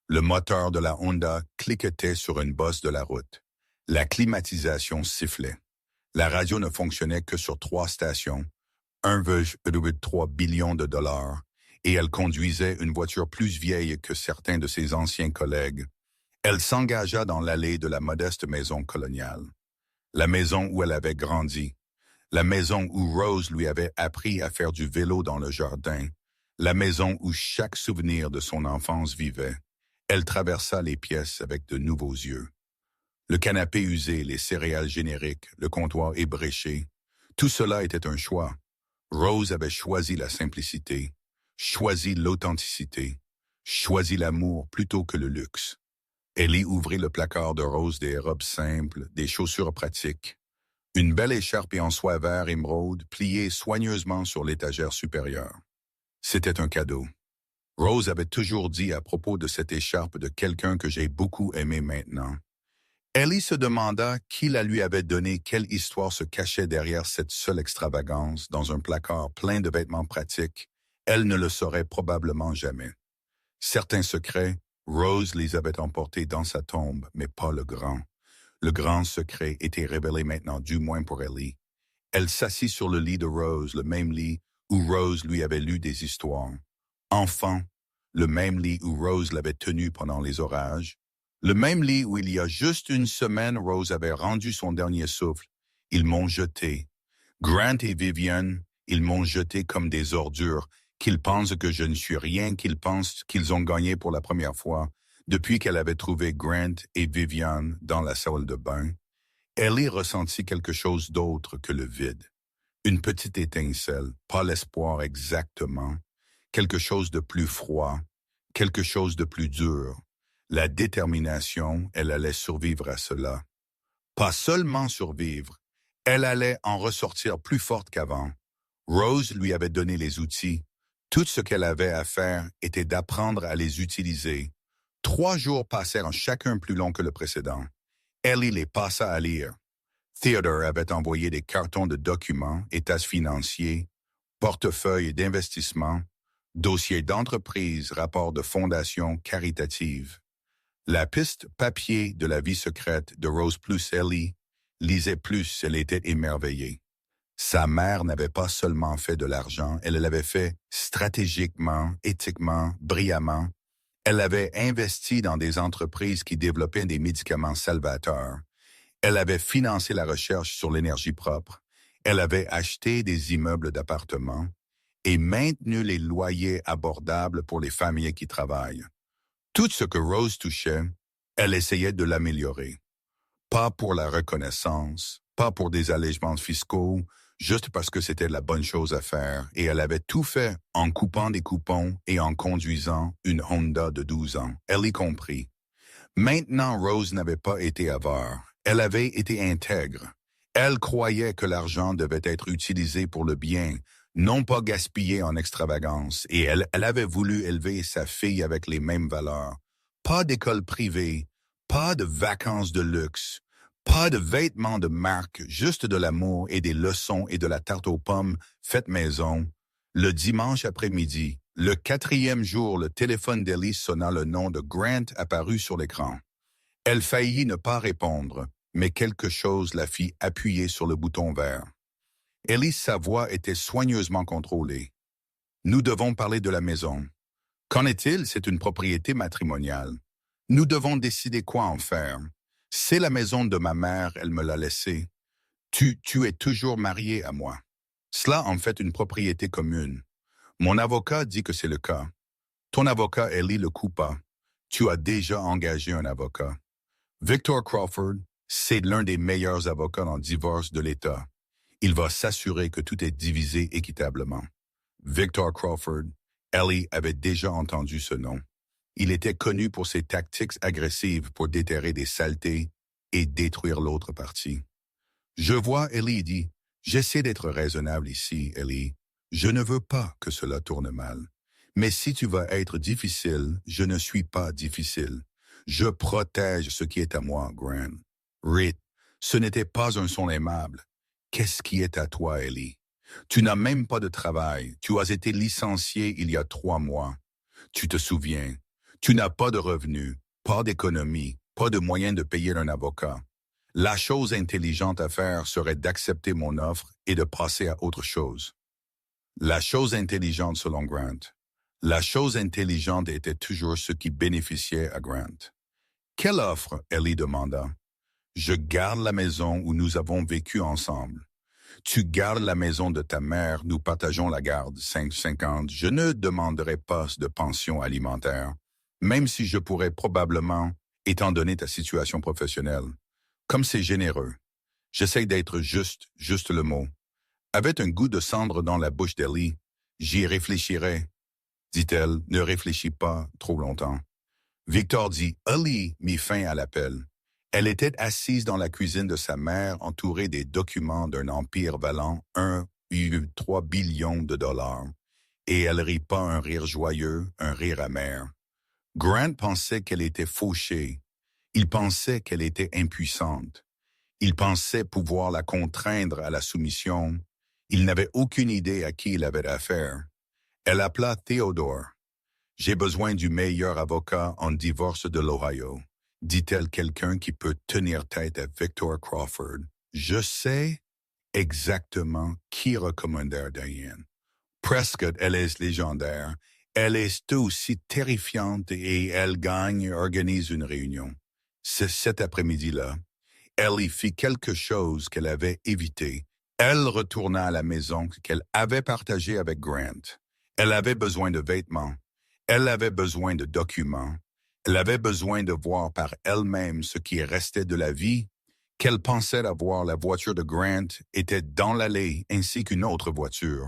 A: Le moteur de la Honda cliquetait sur une bosse de la route. La climatisation sifflait. La radio ne fonctionnait que sur 3 stations, 1,3 billion de dollars, et elle conduisait une voiture plus vieille que certains de ses anciens collègues. Elle s'engagea dans l'allée de la modeste maison coloniale. La maison où elle avait grandi. La maison où Rose lui avait appris à faire du vélo dans le jardin. La maison où chaque souvenir de son enfance vivait. Elle traversa les pièces avec de nouveaux yeux. Le canapé usé, les céréales génériques, le comptoir ébréché, tout cela était un choix. Rose avait choisi la simplicité, choisi l'authenticité, choisi l'amour plutôt que le luxe. Ellie ouvrit le placard de Rose des robes simples, des chaussures pratiques, une belle écharpe en soie vert émeraude pliée soigneusement sur l'étagère supérieure. C'était un cadeau. Rose avait toujours dit à propos de cette écharpe de quelqu'un que j'ai beaucoup aimé maintenant. Ellie se demanda qui la lui avait donnée, quelle histoire se cachait derrière cette seule extravagance dans un placard plein de vêtements pratiques. Elle ne le saurait probablement jamais. Certains secrets, Rose les avait emportés dans sa tombe, mais pas le grand. Le grand secret était révélé maintenant, du moins pour Ellie. Elle s'assit sur le lit de Rose, le même lit où Rose lui avait lu des histoires. Enfant, le même lit où Rose l'avait tenu pendant les orages, le même lit où il y a juste une semaine Rose avait rendu son dernier souffle. Ils m'ont jeté. Grant et Vivian, ils m'ont jeté comme des ordures, qu'ils pensent que je ne suis rien, qu'ils pensent qu'ils ont gagné pour la première fois, depuis qu'elle avait trouvé Grant et Vivian dans la salle de bain. Ellie ressentit quelque chose d'autre que le vide. Une petite étincelle, pas l'espoir exactement, quelque chose de plus froid, quelque chose de plus dur. La détermination, elle allait survivre à cela. Pas seulement survivre, elle allait en ressortir plus forte qu'avant. Rose lui avait donné les outils. Tout ce qu'elle avait à faire était d'apprendre à les utiliser. 3 jours passèrent chacun plus long que le précédent. Ellie les passa à lire. Theodore avait envoyé des cartons de documents, états financiers, portefeuilles d'investissement, dossiers d'entreprise, rapports de fondations caritatives. La piste papier de la vie secrète de Rose plus Ellie lisait plus, elle était émerveillée. Sa mère n'avait pas seulement fait de l'argent, elle l'avait fait stratégiquement, éthiquement, brillamment. Elle avait investi dans des entreprises qui développaient des médicaments salvateurs. Elle avait financé la recherche sur l'énergie propre. Elle avait acheté des immeubles d'appartements et maintenu les loyers abordables pour les familles qui travaillent. Tout ce que Rose touchait, elle essayait de l'améliorer. Pas pour la reconnaissance, pas pour des allègements fiscaux, juste parce que c'était la bonne chose à faire, et elle avait tout fait en coupant des coupons et en conduisant une Honda de 12 ans. Elle y comprit. Maintenant, Rose n'avait pas été avare. Elle avait été intègre. Elle croyait que l'argent devait être utilisé pour le bien, non pas gaspillé en extravagance, et elle avait voulu élever sa fille avec les mêmes valeurs. Pas d'école privée, pas de vacances de luxe, pas de vêtements de marque, juste de l'amour et des leçons et de la tarte aux pommes faite maison. Le dimanche après-midi, le 4e jour, le téléphone d'Ellie sonna, le nom de Grant apparut sur l'écran. Elle faillit ne pas répondre, mais quelque chose la fit appuyer sur le bouton vert. Ellie, sa voix était soigneusement contrôlée. « Nous devons parler de la maison. Qu'en est-il? C'est une propriété matrimoniale. Nous devons décider quoi en faire. C'est la maison de ma mère, elle me l'a laissée. Tu es toujours marié à moi. Cela en fait une propriété commune. Mon avocat dit que c'est le cas. Ton avocat, Ellie, le coupa. Tu as déjà engagé un avocat. Victor Crawford, c'est l'un des meilleurs avocats en divorce de l'État. Il va s'assurer que tout est divisé équitablement. Victor Crawford, Ellie avait déjà entendu ce nom. Il était connu pour ses tactiques agressives pour déterrer des saletés et détruire l'autre partie. Je vois, Ellie dit, j'essaie d'être raisonnable ici, Ellie. Je ne veux pas que cela tourne mal. Mais si tu vas être difficile, je ne suis pas difficile. Je protège ce qui est à moi, Grant. Reed, ce n'était pas un son aimable. Qu'est-ce qui est à toi, Ellie? Tu n'as même pas de travail. Tu as été licencié il y a 3 mois. Tu te souviens. Tu n'as pas de revenus, pas d'économie, pas de moyen de payer un avocat. La chose intelligente à faire serait d'accepter mon offre et de passer à autre chose. La chose intelligente selon Grant. La chose intelligente était toujours ce qui bénéficiait à Grant. Quelle offre? Ellie demanda. Je garde la maison où nous avons vécu ensemble. Tu gardes la maison de ta mère, nous partageons la garde, 5,50. Je ne demanderai pas de pension alimentaire, même si je pourrais probablement, étant donné ta situation professionnelle. Comme c'est généreux. J'essaie d'être juste le mot. Avec un goût de cendre dans la bouche d'Ellie, j'y réfléchirai, dit-elle, ne réfléchis pas trop longtemps. Victor dit, Ellie mit fin à l'appel. Elle était assise dans la cuisine de sa mère, entourée des documents d'un empire valant 1,3 billion de dollars. Et elle rit pas un rire joyeux, un rire amer. Grant pensait qu'elle était fauchée. Il pensait qu'elle était impuissante. Il pensait pouvoir la contraindre à la soumission. Il n'avait aucune idée à qui il avait affaire. Elle appela Theodore. J'ai besoin du meilleur avocat en divorce de l'Ohio, dit-elle, quelqu'un qui peut tenir tête à Victor Crawford. Je sais exactement qui recommander Diane. Prescott, elle est légendaire. Elle est aussi terrifiante et elle organise une réunion. C'est cet après-midi-là. Elle y fit quelque chose qu'elle avait évité. Elle retourna à la maison qu'elle avait partagée avec Grant. Elle avait besoin de vêtements. Elle avait besoin de documents. Elle avait besoin de voir par elle-même ce qui restait de la vie. Qu'elle pensait avoir la voiture de Grant était dans l'allée ainsi qu'une autre voiture.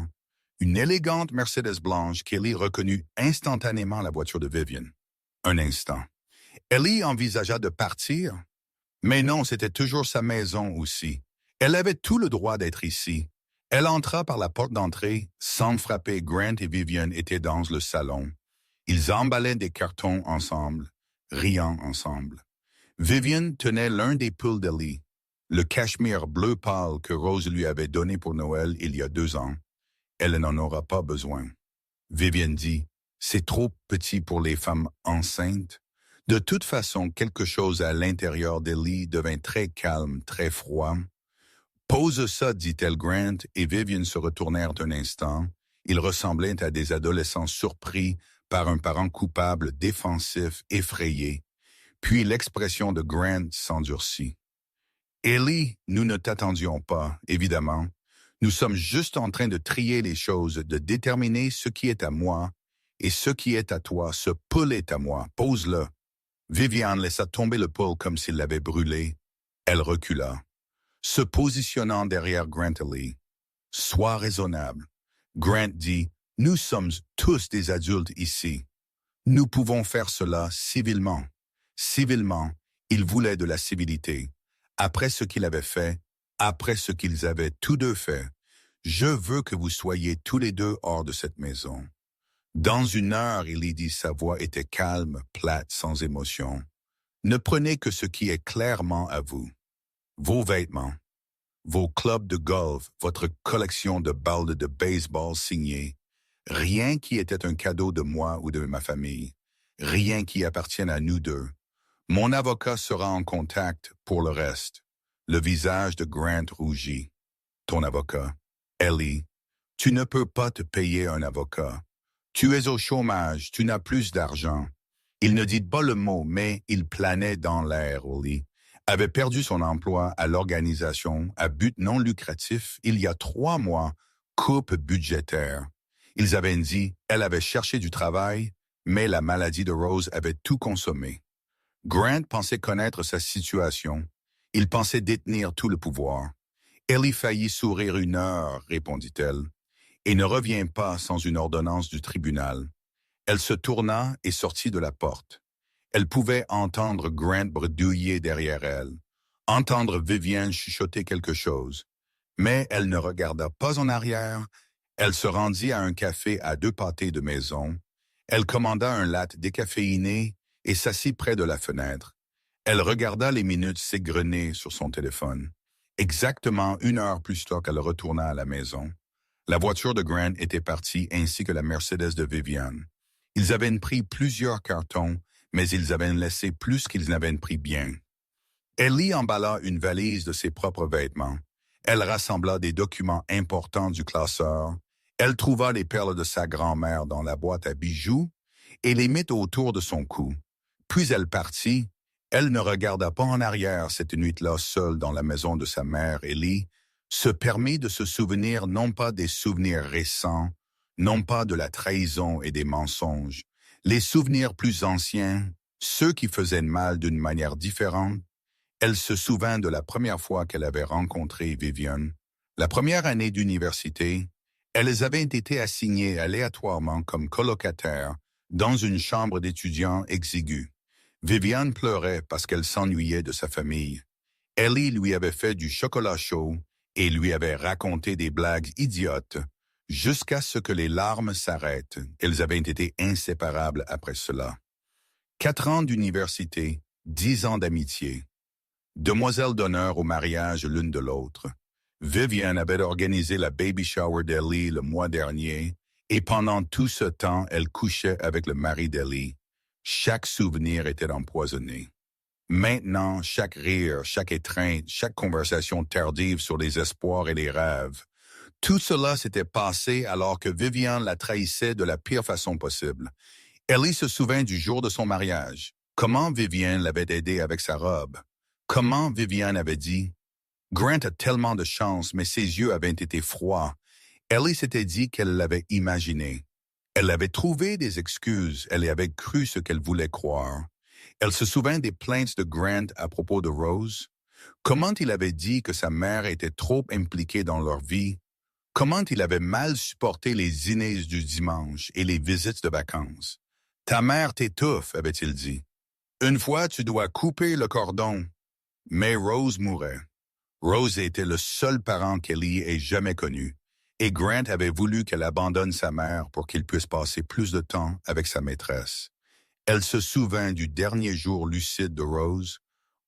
A: Une élégante Mercedes blanche qu'Ellie reconnut instantanément la voiture de Vivian. Un instant. Ellie envisagea de partir. Mais non, c'était toujours sa maison aussi. Elle avait tout le droit d'être ici. Elle entra par la porte d'entrée, sans frapper. Grant et Vivian étaient dans le salon. Ils emballaient des cartons ensemble, riant ensemble. Vivian tenait l'un des pulls d'Ellie, le cachemire bleu pâle que Rose lui avait donné pour Noël il y a 2 ans. Elle n'en aura pas besoin. Vivian dit, c'est trop petit pour les femmes enceintes. De toute façon, quelque chose à l'intérieur d'Ellie devint très calme, très froid. Pose ça, dit-elle Grant, et Vivian se retournèrent un instant. Ils ressemblaient à des adolescents surpris par un parent coupable, défensif, effrayé. Puis l'expression de Grant s'endurcit. Ellie, nous ne t'attendions pas, évidemment. Nous sommes juste en train de trier les choses, de déterminer ce qui est à moi et ce qui est à toi. Ce pull est à moi. Pose-le. Viviane laissa tomber le pull comme s'il l'avait brûlé. Elle recula, se positionnant derrière Grant et Ellie. Sois raisonnable. Grant dit, nous sommes tous des adultes ici. Nous pouvons faire cela civilement. Civilement, il voulait de la civilité. Après ce qu'il avait fait, après ce qu'ils avaient tous deux fait, je veux que vous soyez tous les deux hors de cette maison. Dans 1 heure, il dit, sa voix était calme, plate, sans émotion. Ne prenez que ce qui est clairement à vous. Vos vêtements, vos clubs de golf, votre collection de balles de baseball signées. Rien qui était un cadeau de moi ou de ma famille. Rien qui appartienne à nous deux. Mon avocat sera en contact pour le reste. Le visage de Grant rougit. Ton avocat. Ellie, tu ne peux pas te payer un avocat. Tu es au chômage, tu n'as plus d'argent. Il ne dit pas le mot, mais il planait dans l'air, Ellie. Avait perdu son emploi à l'organisation à but non lucratif il y a 3 mois, coupe budgétaire. Ils avaient dit, elle avait cherché du travail, mais la maladie de Rose avait tout consommé. Grant pensait connaître sa situation. Il pensait détenir tout le pouvoir. Ellie faillit sourire 1 heure, répondit-elle, et ne revient pas sans une ordonnance du tribunal. Elle se tourna et sortit de la porte. Elle pouvait entendre Grant bredouiller derrière elle, entendre Viviane chuchoter quelque chose. Mais elle ne regarda pas en arrière. Elle se rendit à un café à 2 pâtés de maison. Elle commanda un latte décaféiné et s'assit près de la fenêtre. Elle regarda les minutes s'égrener sur son téléphone. Exactement 1 heure plus tard qu'elle retourna à la maison. La voiture de Grant était partie ainsi que la Mercedes de Vivian. Ils avaient pris plusieurs cartons, mais ils avaient laissé plus qu'ils n'avaient pris bien. Ellie emballa une valise de ses propres vêtements. Elle rassembla des documents importants du classeur. Elle trouva les perles de sa grand-mère dans la boîte à bijoux et les mit autour de son cou. Puis elle partit. Elle ne regarda pas en arrière cette nuit-là seule dans la maison de sa mère, Ellie, se permit de se souvenir non pas des souvenirs récents, non pas de la trahison et des mensonges, les souvenirs plus anciens, ceux qui faisaient mal d'une manière différente. Elle se souvint de la première fois qu'elle avait rencontré Vivian. La première année d'université, elles avaient été assignées aléatoirement comme colocataires dans une chambre d'étudiants exiguë. Vivian pleurait parce qu'elle s'ennuyait de sa famille. Ellie lui avait fait du chocolat chaud et lui avait raconté des blagues idiotes jusqu'à ce que les larmes s'arrêtent. Elles avaient été inséparables après cela. 4 ans d'université, 10 ans d'amitié. Demoiselles d'honneur au mariage l'une de l'autre. Vivian avait organisé la baby shower d'Ellie le mois dernier et pendant tout ce temps, elle couchait avec le mari d'Ellie. Chaque souvenir était empoisonné. Maintenant, chaque rire, chaque étreinte, chaque conversation tardive sur les espoirs et les rêves, tout cela s'était passé alors que Vivian la trahissait de la pire façon possible. Ellie se souvint du jour de son mariage. Comment Vivian l'avait aidé avec sa robe. Comment Vivian avait dit « Grant a tellement de chance, mais ses yeux avaient été froids. » Ellie s'était dit qu'elle l'avait imaginé. Elle avait trouvé des excuses, elle y avait cru ce qu'elle voulait croire. Elle se souvint des plaintes de Grant à propos de Rose. Comment il avait dit que sa mère était trop impliquée dans leur vie. Comment il avait mal supporté les dîners du dimanche et les visites de vacances. Ta mère t'étouffe, avait-il dit. Une fois, tu dois couper le cordon. Mais Rose mourait. Rose était le seul parent qu'Ellie ait jamais connu, et Grant avait voulu qu'elle abandonne sa mère pour qu'il puisse passer plus de temps avec sa maîtresse. Elle se souvint du dernier jour lucide de Rose,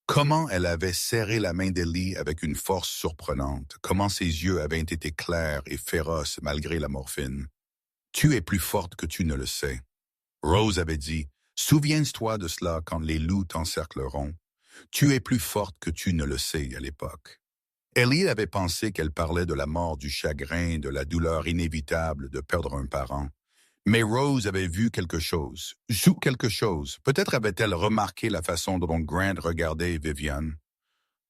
A: comment elle avait serré la main d'Ellie avec une force surprenante, comment ses yeux avaient été clairs et féroces malgré la morphine. « Tu es plus forte que tu ne le sais. » Rose avait dit, « Souviens-toi de cela quand les loups t'encercleront. Tu es plus forte que tu ne le sais à l'époque. » Ellie avait pensé qu'elle parlait de la mort, du chagrin, de la douleur inévitable de perdre un parent. Mais Rose avait vu quelque chose, quelque chose. Peut-être avait-elle remarqué la façon dont Grant regardait Vivian.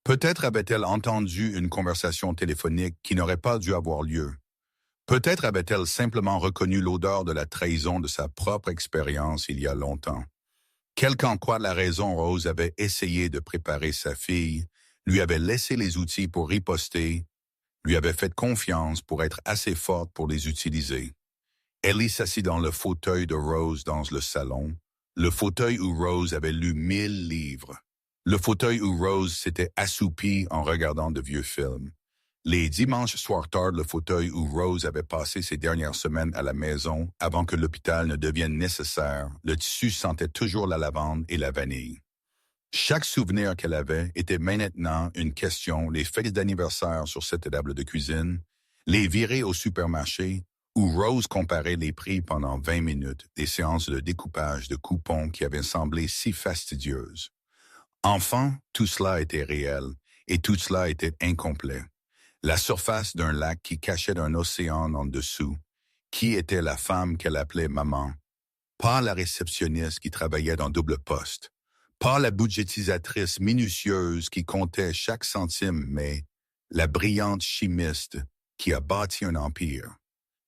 A: Peut-être avait-elle entendu une conversation téléphonique qui n'aurait pas dû avoir lieu. Peut-être avait-elle simplement reconnu l'odeur de la trahison de sa propre expérience il y a longtemps. Quelle qu'en soit la raison, Rose avait essayé de préparer sa fille, lui avait laissé les outils pour riposter, lui avait fait confiance pour être assez forte pour les utiliser. Ellie s'assit dans le fauteuil de Rose dans le salon, le fauteuil où Rose avait lu 1000 livres, le fauteuil où Rose s'était assoupie en regardant de vieux films. Les dimanches soirs tard, le fauteuil où Rose avait passé ses dernières semaines à la maison avant que l'hôpital ne devienne nécessaire, le tissu sentait toujours la lavande et la vanille. Chaque souvenir qu'elle avait était maintenant une question, les fêtes d'anniversaire sur cette table de cuisine, les virées au supermarché, où Rose comparait les prix pendant 20 minutes, des séances de découpage de coupons qui avaient semblé si fastidieuses. Enfant, tout cela était réel, et tout cela était incomplet. La surface d'un lac qui cachait un océan en dessous. Qui était la femme qu'elle appelait maman? Pas la réceptionniste qui travaillait dans double poste. Pas la budgétisatrice minutieuse qui comptait chaque centime, mais la brillante chimiste qui a bâti un empire.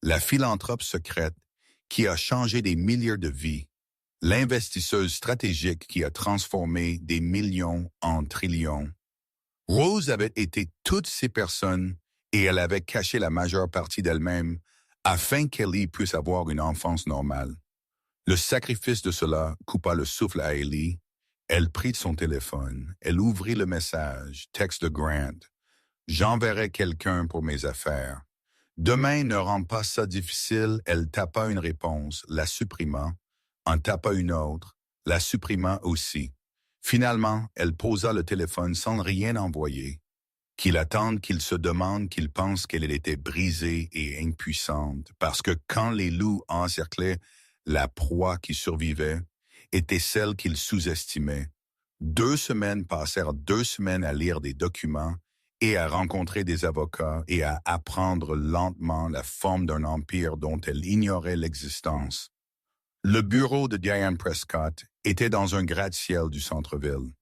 A: La philanthrope secrète qui a changé des milliers de vies. L'investisseuse stratégique qui a transformé des millions en trillions. Rose avait été toutes ces personnes et elle avait caché la majeure partie d'elle-même afin qu'Ellie puisse avoir une enfance normale. Le sacrifice de cela coupa le souffle à Ellie. Elle prit son téléphone, elle ouvrit le message, texte de Grant. « J'enverrai quelqu'un pour mes affaires. » Demain ne rend pas ça difficile, elle tapa une réponse, la supprima. en tapa une autre, la supprimant aussi. Finalement, elle posa le téléphone sans rien envoyer. Qu'il attende, qu'il se demande, qu'il pense qu'elle était brisée et impuissante, parce que quand les loups encerclaient la proie qui survivait, était celle qu'il sous-estimait. 2 semaines passèrent 2 semaines à lire des documents et à rencontrer des avocats et à apprendre lentement la forme d'un empire dont elle ignorait l'existence. Le bureau de Diane Prescott était dans un gratte-ciel du centre-ville.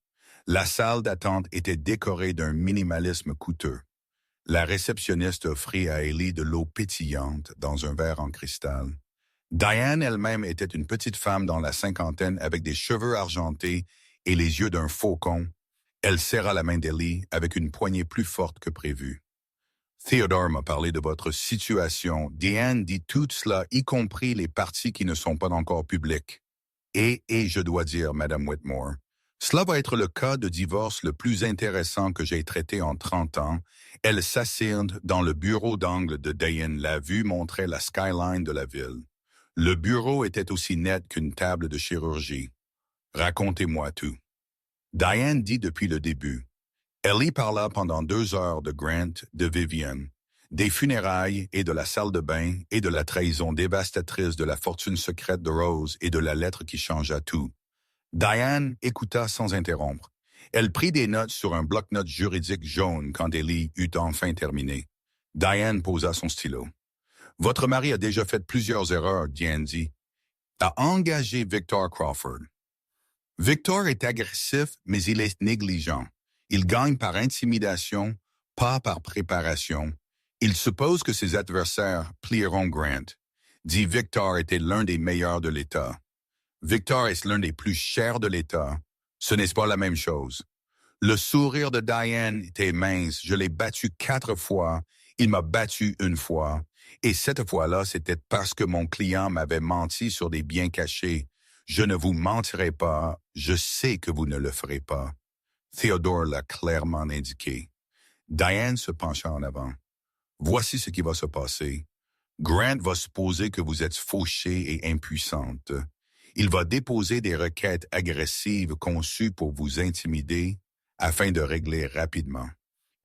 A: La salle d'attente était décorée d'un minimalisme coûteux. La réceptionniste offrit à Ellie de l'eau pétillante dans un verre en cristal. Diane elle-même était une petite femme dans la cinquantaine avec des cheveux argentés et les yeux d'un faucon. Elle serra la main d'Ellie avec une poignée plus forte que prévu. Theodore m'a parlé de votre situation. Diane dit tout cela, y compris les parties qui ne sont pas encore publiques. Et je dois dire, Madame Whitmore, cela va être le cas de divorce le plus intéressant que j'ai traité en 30 ans. Elle s'assirent dans le bureau d'angle de Diane. La vue montrait la skyline de la ville. Le bureau était aussi net qu'une table de chirurgie. Racontez-moi tout. Diane dit depuis le début. Ellie parla pendant 2 heures de Grant, de Vivian, des funérailles et de la salle de bain et de la trahison dévastatrice de la fortune secrète de Rose et de la lettre qui changea tout. Diane écouta sans interrompre. Elle prit des notes sur un bloc-notes juridique jaune quand Ellie eut enfin terminé. Diane posa son stylo. « Votre mari a déjà fait plusieurs erreurs, Diane dit. A engagé Victor Crawford. Victor est agressif, mais il est négligent. Il gagne par intimidation, pas par préparation. Il suppose que ses adversaires plieront Grant. Dit Victor était l'un des meilleurs de l'État. Victor est l'un des plus chers de l'État. Ce n'est pas la même chose. Le sourire de Diane était mince. Je l'ai battu 4 fois. Il m'a battu 1 fois. Et cette fois-là, c'était parce que mon client m'avait menti sur des biens cachés. Je ne vous mentirai pas. Je sais que vous ne le ferez pas. Theodore l'a clairement indiqué. Diane se pencha en avant. Voici ce qui va se passer. Grant va supposer que vous êtes fauchée et impuissante. Il va déposer des requêtes agressives conçues pour vous intimider afin de régler rapidement.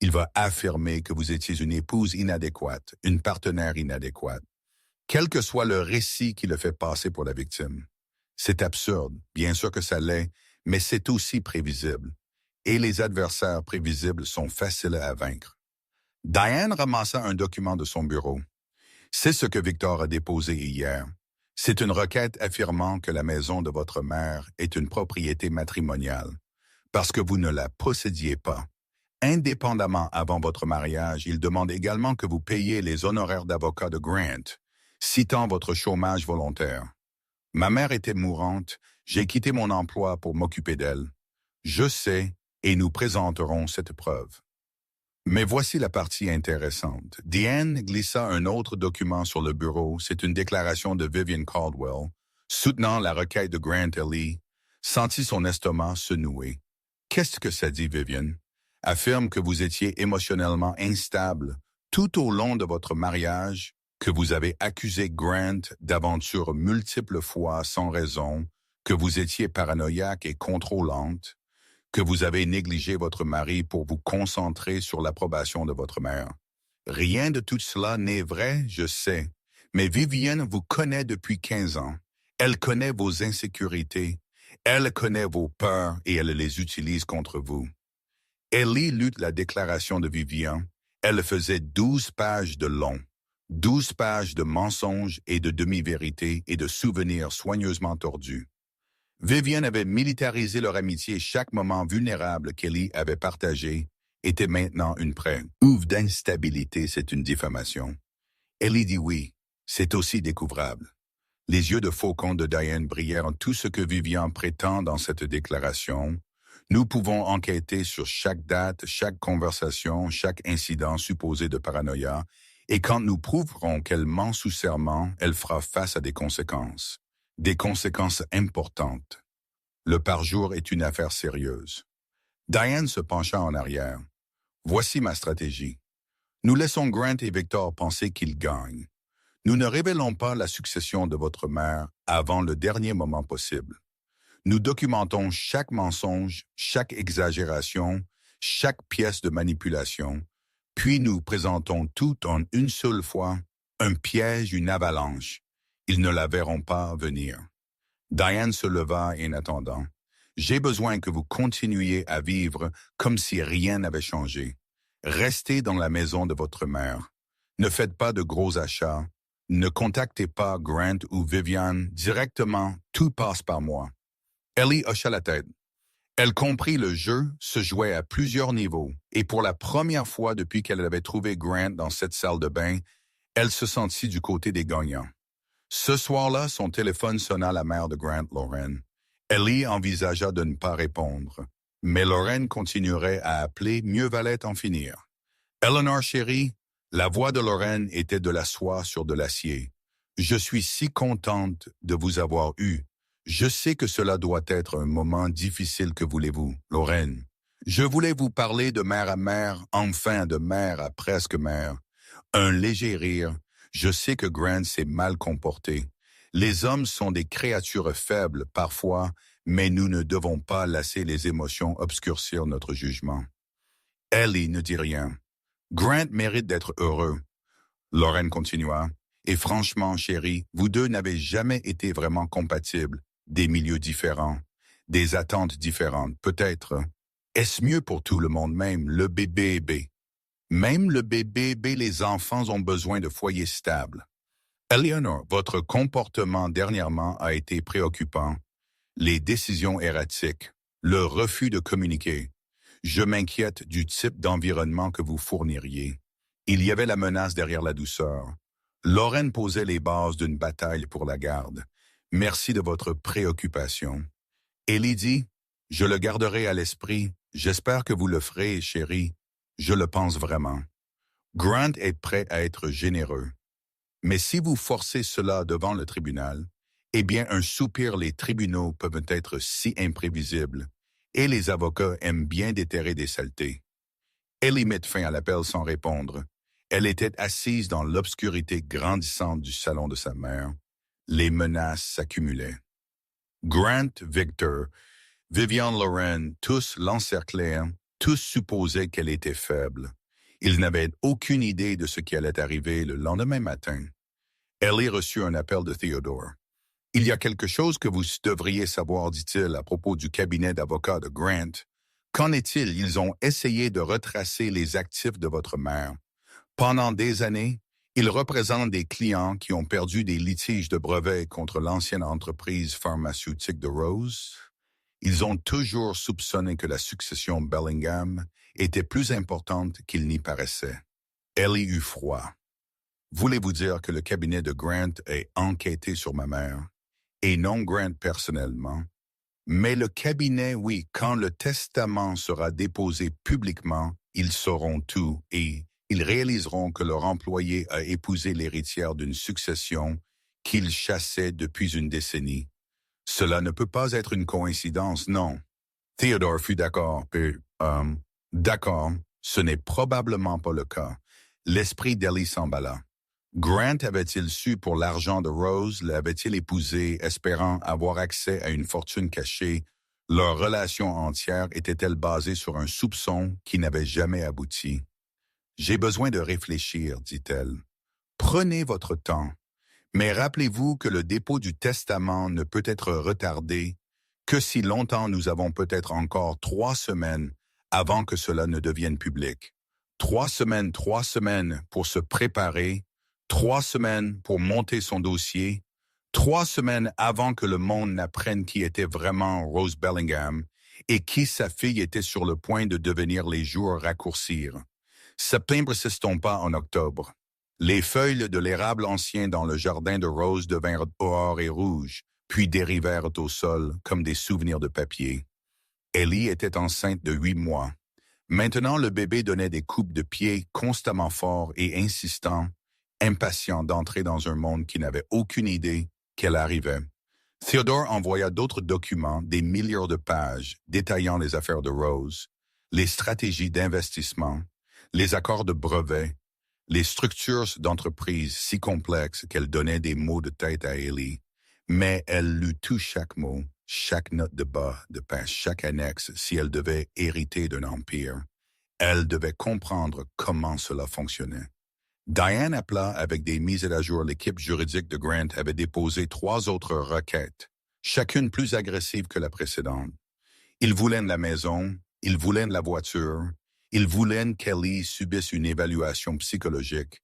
A: Il va affirmer que vous étiez une épouse inadéquate, une partenaire inadéquate. Quel que soit le récit qui le fait passer pour la victime. C'est absurde, bien sûr que ça l'est, mais c'est aussi prévisible. Et les adversaires prévisibles sont faciles à vaincre. Diane ramassa un document de son bureau. C'est ce que Victor a déposé hier. C'est une requête affirmant que la maison de votre mère est une propriété matrimoniale, parce que vous ne la possédiez pas. Indépendamment avant votre mariage, il demande également que vous payiez les honoraires d'avocat de Grant, citant votre chômage volontaire. Ma mère était mourante, j'ai quitté mon emploi pour m'occuper d'elle. Je sais, et nous présenterons cette preuve. Mais voici la partie intéressante. Diane glissa un autre document sur le bureau. C'est une déclaration de Vivian Caldwell, soutenant la requête de Grant Ellie, sentit son estomac se nouer. Qu'est-ce que ça dit, Vivian? Affirme que vous étiez émotionnellement instable tout au long de votre mariage, que vous avez accusé Grant d'aventures multiples fois sans raison, que vous étiez paranoïaque et contrôlante, que vous avez négligé votre mari pour vous concentrer sur l'approbation de votre mère. Rien de tout cela n'est vrai, je sais, mais Vivienne vous connaît depuis 15 ans. Elle connaît vos insécurités, elle connaît vos peurs et elle les utilise contre vous. Ellie lut la déclaration de Vivienne. Elle faisait 12 pages de long, 12 pages de mensonges et de demi-vérités et de souvenirs soigneusement tordus. Vivian avait militarisé leur amitié. Chaque moment vulnérable qu'Ellie avait partagé était maintenant une preuve d'instabilité, c'est une diffamation. Ellie dit oui, c'est aussi découvrable. Les yeux de faucon de Diane brillèrent en tout ce que Vivian prétend dans cette déclaration. Nous pouvons enquêter sur chaque date, chaque conversation, chaque incident supposé de paranoïa, et quand nous prouverons qu'elle ment sous serment, elle fera face à des conséquences importantes. Le parjour est une affaire sérieuse. Diane se pencha en arrière. Voici ma stratégie. Nous laissons Grant et Victor penser qu'ils gagnent. Nous ne révélons pas la succession de votre mère avant le dernier moment possible. Nous documentons chaque mensonge, chaque exagération, chaque pièce de manipulation, puis nous présentons tout en une seule fois, un piège, une avalanche. Ils ne la verront pas venir. Diane se leva en attendant. J'ai besoin que vous continuiez à vivre comme si rien n'avait changé. Restez dans la maison de votre mère. Ne faites pas de gros achats. Ne contactez pas Grant ou Vivian directement. Tout passe par moi. Ellie hocha la tête. Elle comprit le jeu se jouait à plusieurs niveaux, et pour la première fois depuis qu'elle avait trouvé Grant dans cette salle de bain, elle se sentit du côté des gagnants. Ce soir-là, son téléphone sonna la mère de Grant, Lauren. Ellie envisagea de ne pas répondre, mais Lauren continuerait à appeler, mieux valait en finir. Eleanor, chérie, la voix de Lauren était de la soie sur de l'acier. Je suis si contente de vous avoir eu. Je sais que cela doit être un moment difficile, que voulez-vous, Lauren. Je voulais vous parler de mère à mère, enfin de mère à presque mère. Un léger rire. Je sais que Grant s'est mal comporté. Les hommes sont des créatures faibles parfois, mais nous ne devons pas laisser les émotions obscurcir notre jugement. Ellie ne dit rien. Grant mérite d'être heureux. Lauren continua. Et franchement, chérie, vous deux n'avez jamais été vraiment compatibles. Des milieux différents, des attentes différentes, peut-être. Est-ce mieux pour tout le monde, même le bébé? Même le bébé, les enfants ont besoin de foyers stables. Eleanor, votre comportement dernièrement a été préoccupant. Les décisions erratiques, le refus de communiquer. Je m'inquiète du type d'environnement que vous fourniriez. Il y avait la menace derrière la douceur. Lauren posait les bases d'une bataille pour la garde. Merci de votre préoccupation. Ellie dit, je le garderai à l'esprit. J'espère que vous le ferez, chérie. Je le pense vraiment. Grant est prêt à être généreux. Mais si vous forcez cela devant le tribunal, eh bien un soupir, les tribunaux peuvent être si imprévisibles, et les avocats aiment bien déterrer des saletés. Ellie mit fin à l'appel sans répondre. Elle était assise dans l'obscurité grandissante du salon de sa mère. Les menaces s'accumulaient. Grant, Victor, Vivian, Lauren, tous l'encerclaient, tous supposaient qu'elle était faible. Ils n'avaient aucune idée de ce qui allait arriver le lendemain matin. Ellie reçut un appel de Theodore. « Il y a quelque chose que vous devriez savoir, dit-il, à propos du cabinet d'avocats de Grant. Qu'en est-il? Ils ont essayé de retracer les actifs de votre mère. Pendant des années, ils représentent des clients qui ont perdu des litiges de brevets contre l'ancienne entreprise pharmaceutique de Rose. Ils ont toujours soupçonné que la succession Bellingham était plus importante qu'il n'y paraissait. » Ellie eut froid. « Voulez-vous dire que le cabinet de Grant est enquêté sur ma mère? Et non Grant personnellement. Mais le cabinet, oui, quand le testament sera déposé publiquement, ils sauront tout et ils réaliseront que leur employé a épousé l'héritière d'une succession qu'ils chassaient depuis une décennie. Cela ne peut pas être une coïncidence, non. » Theodore fut d'accord, d'accord, ce n'est probablement pas le cas. L'esprit d'Ellie s'emballa. Grant avait-il su pour l'argent de Rose, l'avait-il épousé, espérant avoir accès à une fortune cachée? Leur relation entière était-elle basée sur un soupçon qui n'avait jamais abouti? « J'ai besoin de réfléchir, dit-elle. Prenez votre temps, mais rappelez-vous que le dépôt du testament ne peut être retardé que si longtemps. Nous avons peut-être encore 3 semaines avant que cela ne devienne public. 3 semaines pour se préparer, 3 semaines pour monter son dossier, 3 semaines avant que le monde n'apprenne qui était vraiment Rose Bellingham et qui sa fille était sur le point de devenir. Les jours raccourcirent. Septembre s'estompa en octobre. Les feuilles de l'érable ancien dans le jardin de Rose devinrent or et rouges, puis dérivèrent au sol comme des souvenirs de papier. Ellie était enceinte de 8 mois. Maintenant, le bébé donnait des coups de pied constamment forts et insistants, impatient d'entrer dans un monde qui n'avait aucune idée qu'elle arrivait. Theodore envoya d'autres documents, des milliers de pages, détaillant les affaires de Rose, les stratégies d'investissement, les accords de brevets, Les structures d'entreprise si complexes qu'elle donnait des maux de tête à Ellie, mais elle lut tout chaque mot, chaque note de bas de page, chaque annexe si elle devait hériter d'un empire. Elle devait comprendre comment cela fonctionnait. Diane appela avec des mises à jour. L'équipe juridique de Grant avait déposé 3 autres requêtes, chacune plus agressive que la précédente. Ils voulaient la maison, ils voulaient la voiture, ils voulaient qu'Ellie subisse une évaluation psychologique.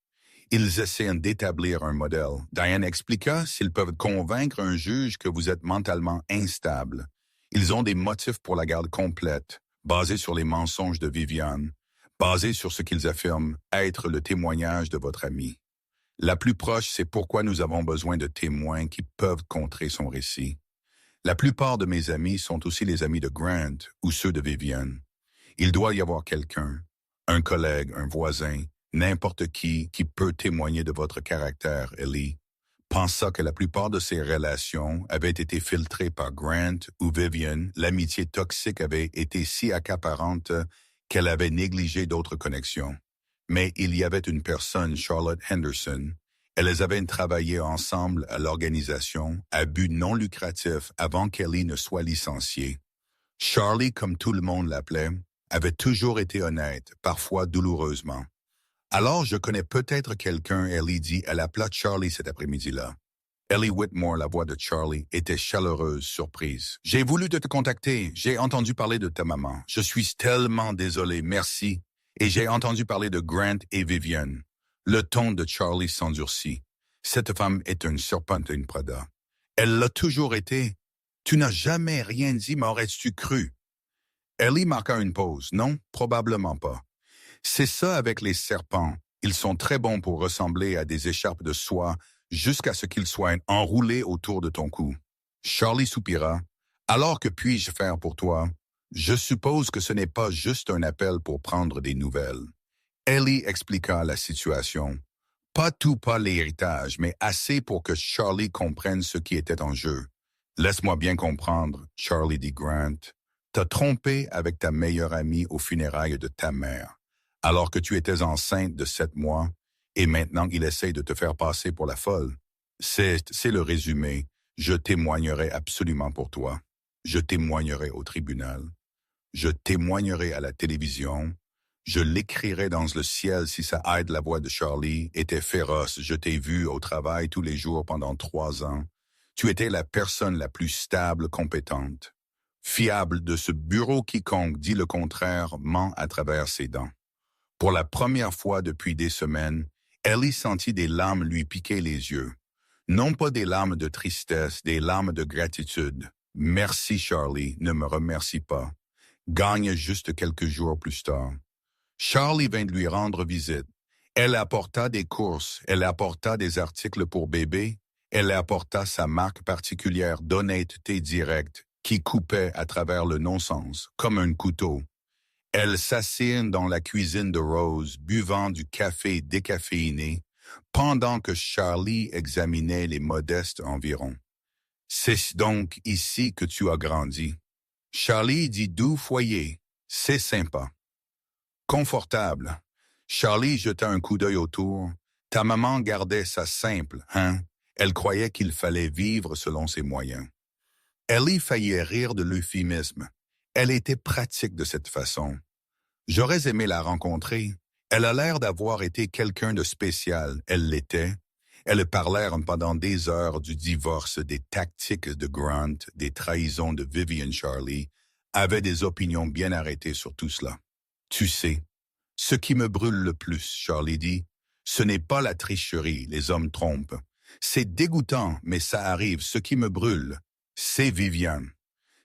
A: Ils essaient d'établir un modèle. Diane expliqua s'ils peuvent convaincre un juge que vous êtes mentalement instable. Ils ont des motifs pour la garde complète, basés sur les mensonges de Viviane, basés sur ce qu'ils affirment être le témoignage de votre ami. La plus proche, c'est pourquoi nous avons besoin de témoins qui peuvent contrer son récit. La plupart de mes amis sont aussi les amis de Grant ou ceux de Viviane. Il doit y avoir quelqu'un, un collègue, un voisin, n'importe qui peut témoigner de votre caractère, Ellie. Pensa que la plupart de ces relations avaient été filtrées par Grant ou Viviane. L'amitié toxique avait été si accaparante qu'elle avait négligé d'autres connexions. Mais il y avait une personne, Charlotte Henderson. Elles avaient travaillé ensemble à l'organisation à but non lucratif avant qu'Ellie ne soit licenciée. Charlie, comme tout le monde l'appelait, avait toujours été honnête, parfois douloureusement. Alors, je connais peut-être quelqu'un, Ellie dit. Elle appela Charlie cet après-midi-là. Ellie Whitmore, la voix de Charlie, était chaleureuse, surprise. « J'ai voulu te contacter. J'ai entendu parler de ta maman. Je suis tellement désolé, merci. Et j'ai entendu parler de Grant et Viviane. » Le ton de Charlie s'endurcit. Cette femme est une serpente et une prada. Elle l'a toujours été. Tu n'as jamais rien dit, m'aurais-tu cru? Ellie marqua une pause. Non, probablement pas. C'est ça avec les serpents. Ils sont très bons pour ressembler à des écharpes de soie jusqu'à ce qu'ils soient enroulés autour de ton cou. Charlie soupira. Alors que puis-je faire pour toi? Je suppose que ce n'est pas juste un appel pour prendre des nouvelles. Ellie expliqua la situation. Pas tout, pas l'héritage, mais assez pour que Charlie comprenne ce qui était en jeu. Laisse-moi bien comprendre, Charlie dit Grant. T'as trompé avec ta meilleure amie aux funérailles de ta mère, alors que tu étais enceinte de 7 mois, et maintenant il essaye de te faire passer pour la folle. C'est le résumé. Je témoignerai absolument pour toi. Je témoignerai au tribunal. Je témoignerai à la télévision. Je l'écrirai dans le ciel si ça aide. La voix de Charlie était féroce. Je t'ai vu au travail tous les jours pendant 3 ans. Tu étais la personne la plus stable, compétente. Fiable de ce bureau, quiconque dit le contraire ment à travers ses dents. Pour la première fois depuis des semaines, Ellie sentit des larmes lui piquer les yeux. Non pas des larmes de tristesse, des larmes de gratitude. Merci Charlie, ne me remercie pas. Gagne juste quelques jours plus tard. Charlie vint lui rendre visite. Elle apporta des courses, elle apporta des articles pour bébé, elle apporta sa marque particulière d'honnêteté directe qui coupait à travers le non-sens, comme un couteau. Elle s'assirent dans la cuisine de Rose, buvant du café décaféiné, pendant que Charlie examinait les modestes environs. « C'est donc ici que tu as grandi. » Charlie dit « doux foyer, c'est sympa. » Confortable. Charlie jeta un coup d'œil autour. Ta maman gardait ça simple, hein? Elle croyait qu'il fallait vivre selon ses moyens. Ellie faillit rire de l'euphémisme. Elle était pratique de cette façon. J'aurais aimé la rencontrer. Elle a l'air d'avoir été quelqu'un de spécial. Elle l'était. Elles parlèrent pendant des heures du divorce, des tactiques de Grant, des trahisons de Vivian. Charlie avait des opinions bien arrêtées sur tout cela. Tu sais, ce qui me brûle le plus, Charlie dit, ce n'est pas la tricherie, les hommes trompent. C'est dégoûtant, mais ça arrive. Ce qui me brûle, c'est Viviane.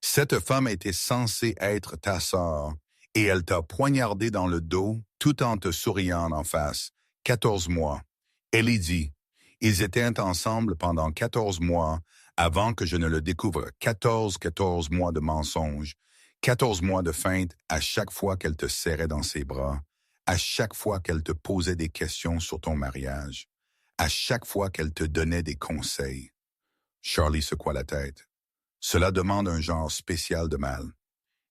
A: Cette femme était censée être ta sœur, et elle t'a poignardé dans le dos tout en te souriant en face. 14 mois. Ellie dit, ils étaient ensemble pendant 14 mois avant que je ne le découvre. 14 mois de mensonges. 14 mois de feinte à chaque fois qu'elle te serrait dans ses bras, à chaque fois qu'elle te posait des questions sur ton mariage, à chaque fois qu'elle te donnait des conseils. Charlie secoua la tête. Cela demande un genre spécial de mal.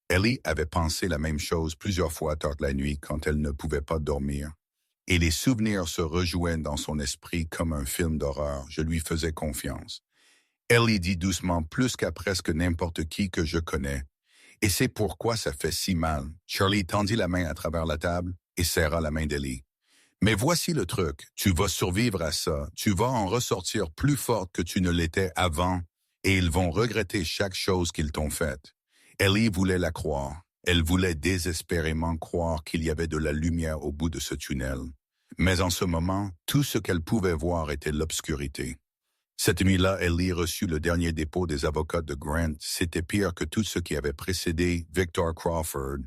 A: Ellie avait pensé la même chose plusieurs fois tard la nuit quand elle ne pouvait pas dormir. et les souvenirs se rejouaient dans son esprit comme un film d'horreur. Je lui faisais confiance. Ellie dit doucement plus qu'à presque n'importe qui que je connais. Et c'est pourquoi ça fait si mal. Charlie tendit la main à travers la table et serra la main d'Ellie. Mais voici le truc, tu vas survivre à ça, tu vas en ressortir plus forte que tu ne l'étais avant, et ils vont regretter chaque chose qu'ils t'ont faite. Ellie voulait la croire. Elle voulait désespérément croire qu'il y avait de la lumière au bout de ce tunnel. Mais en ce moment, tout ce qu'elle pouvait voir était l'obscurité. Cette nuit-là, Ellie reçut le dernier dépôt des avocats de Grant. C'était pire que tout ce qui avait précédé. Victor Crawford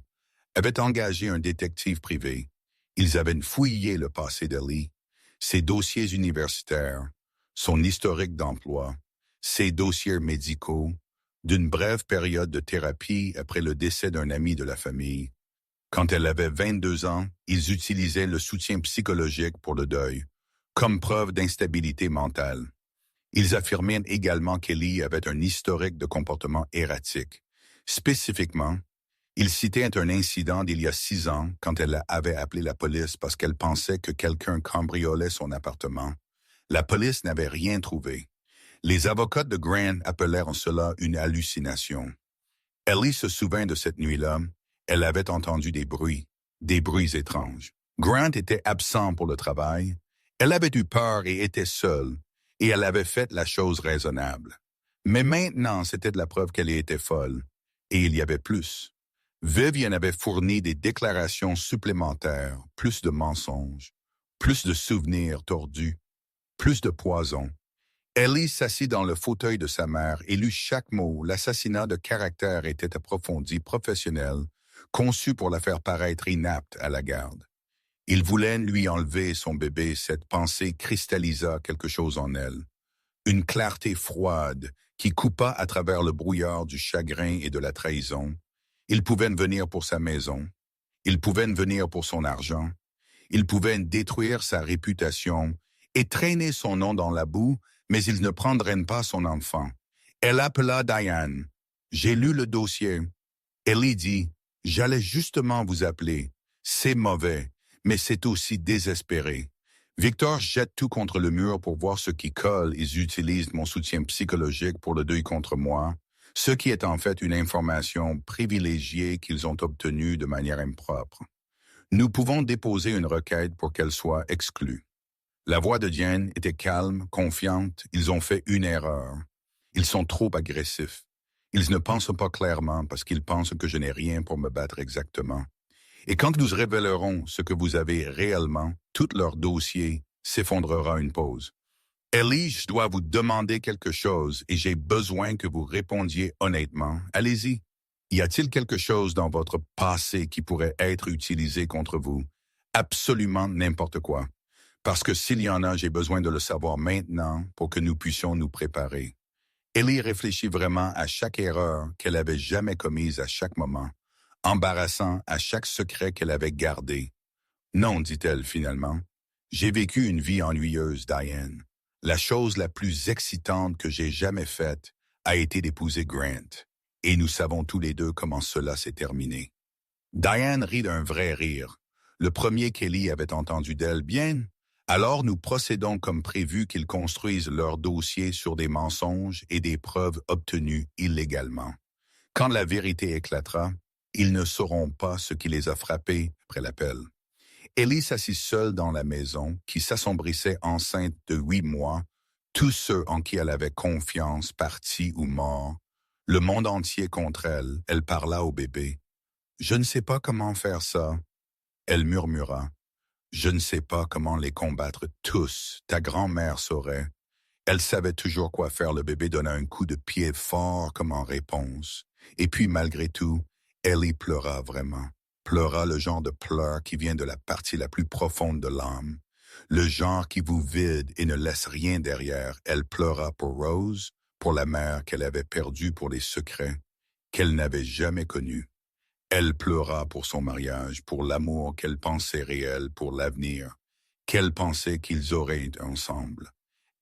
A: avait engagé un détective privé. Ils avaient fouillé le passé d'Ellie, ses dossiers universitaires, son historique d'emploi, ses dossiers médicaux, d'une brève période de thérapie après le décès d'un ami de la famille. Quand elle avait 22 ans, ils utilisaient le soutien psychologique pour le deuil, comme preuve d'instabilité mentale. Ils affirmaient également qu'Ellie avait un historique de comportement erratique. Spécifiquement, ils citaient un incident d'il y a 6 ans quand elle avait appelé la police parce qu'elle pensait que quelqu'un cambriolait son appartement. La police n'avait rien trouvé. Les avocats de Grant appelèrent cela une hallucination. Ellie se souvint de cette nuit-là. Elle avait entendu des bruits étranges. Grant était absent pour le travail. Elle avait eu peur et était seule, et elle avait fait la chose raisonnable. Mais maintenant, c'était de la preuve qu'elle était folle, et il y avait plus. Vivian avait fourni des déclarations supplémentaires, plus de mensonges, plus de souvenirs tordus, plus de poison. Ellie s'assit dans le fauteuil de sa mère et lut chaque mot. L'assassinat de caractère était approfondi, professionnel, conçu pour la faire paraître inapte à la garde. Il voulait lui enlever son bébé. Cette pensée cristallisa quelque chose en elle. Une clarté froide qui coupa à travers le brouillard du chagrin et de la trahison. Il pouvait venir pour sa maison. Il pouvait venir pour son argent. Il pouvait détruire sa réputation et traîner son nom dans la boue, mais il ne prendrait pas son enfant. Elle appela Diane. J'ai lu le dossier. Ellie dit, j'allais justement vous appeler. C'est mauvais, mais c'est aussi désespéré. Victor jette tout contre le mur pour voir ce qui colle. Ils utilisent mon soutien psychologique pour le deuil contre moi, ce qui est en fait une information privilégiée qu'ils ont obtenue de manière impropre. Nous pouvons déposer une requête pour qu'elle soit exclue. La voix de Diane était calme, confiante. Ils ont fait une erreur. Ils sont trop agressifs. Ils ne pensent pas clairement parce qu'ils pensent que je n'ai rien pour me battre exactement. Et quand nous révélerons ce que vous avez réellement, tout leur dossier s'effondrera une pause. Ellie, je dois vous demander quelque chose et j'ai besoin que vous répondiez honnêtement. Allez-y. Y a-t-il quelque chose dans votre passé qui pourrait être utilisé contre vous? Absolument n'importe quoi. Parce que s'il y en a, j'ai besoin de le savoir maintenant pour que nous puissions nous préparer. Ellie réfléchit vraiment à chaque erreur qu'elle avait jamais commise à chaque moment, embarrassant à chaque secret qu'elle avait gardé. Non, dit-elle finalement. J'ai vécu une vie ennuyeuse, Diane. La chose la plus excitante que j'ai jamais faite a été d'épouser Grant. Et nous savons tous les deux comment cela s'est terminé. Diane rit d'un vrai rire. Le premier qu'Ellie avait entendu d'elle, bien. Alors nous procédons comme prévu qu'ils construisent leur dossier sur des mensonges et des preuves obtenues illégalement. Quand la vérité éclatera, ils ne sauront pas ce qui les a frappés après l'appel. Ellie s'assit seule dans la maison, qui s'assombrissait enceinte de 8 mois, tous ceux en qui elle avait confiance, partis ou morts, le monde entier contre elle. Elle parla au bébé. « Je ne sais pas comment faire ça. » Elle murmura. « Je ne sais pas comment les combattre tous. Ta grand-mère saurait. » Elle savait toujours quoi faire. Le bébé donna un coup de pied fort comme en réponse. Et puis, malgré tout, Ellie pleura vraiment. Pleura le genre de pleurs qui vient de la partie la plus profonde de l'âme. Le genre qui vous vide et ne laisse rien derrière. Elle pleura pour Rose, pour la mère qu'elle avait perdue, pour les secrets qu'elle n'avait jamais connus. Elle pleura pour son mariage, pour l'amour qu'elle pensait réel, pour l'avenir, qu'elle pensait qu'ils auraient ensemble.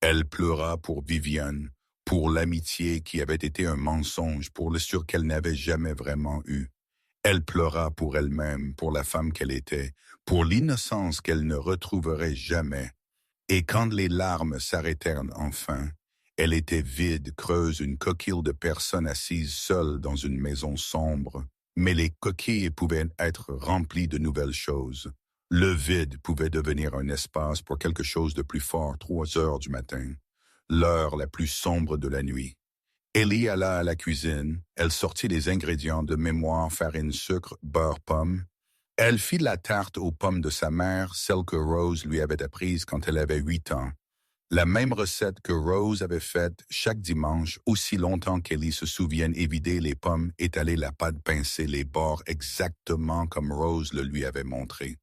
A: Elle pleura pour Viviane, pour l'amitié qui avait été un mensonge, pour le sûr qu'elle n'avait jamais vraiment eu. Elle pleura pour elle-même, pour la femme qu'elle était, pour l'innocence qu'elle ne retrouverait jamais. Et quand les larmes s'arrêtèrent enfin, elle était vide, creuse, une coquille de personne assise seule dans une maison sombre. Mais les coquilles pouvaient être remplies de nouvelles choses. Le vide pouvait devenir un espace pour quelque chose de plus fort, 3 heures du matin, l'heure la plus sombre de la nuit. Ellie alla à la cuisine, elle sortit les ingrédients de mémoire, farine, sucre, beurre, pomme. Elle fit la tarte aux pommes de sa mère, celle que Rose lui avait apprise quand elle avait 8 ans. La même recette que Rose avait faite chaque dimanche, aussi longtemps qu'Ellie se souvienne, évider les pommes, étaler la pâte, pincer les bords exactement comme Rose le lui avait montré.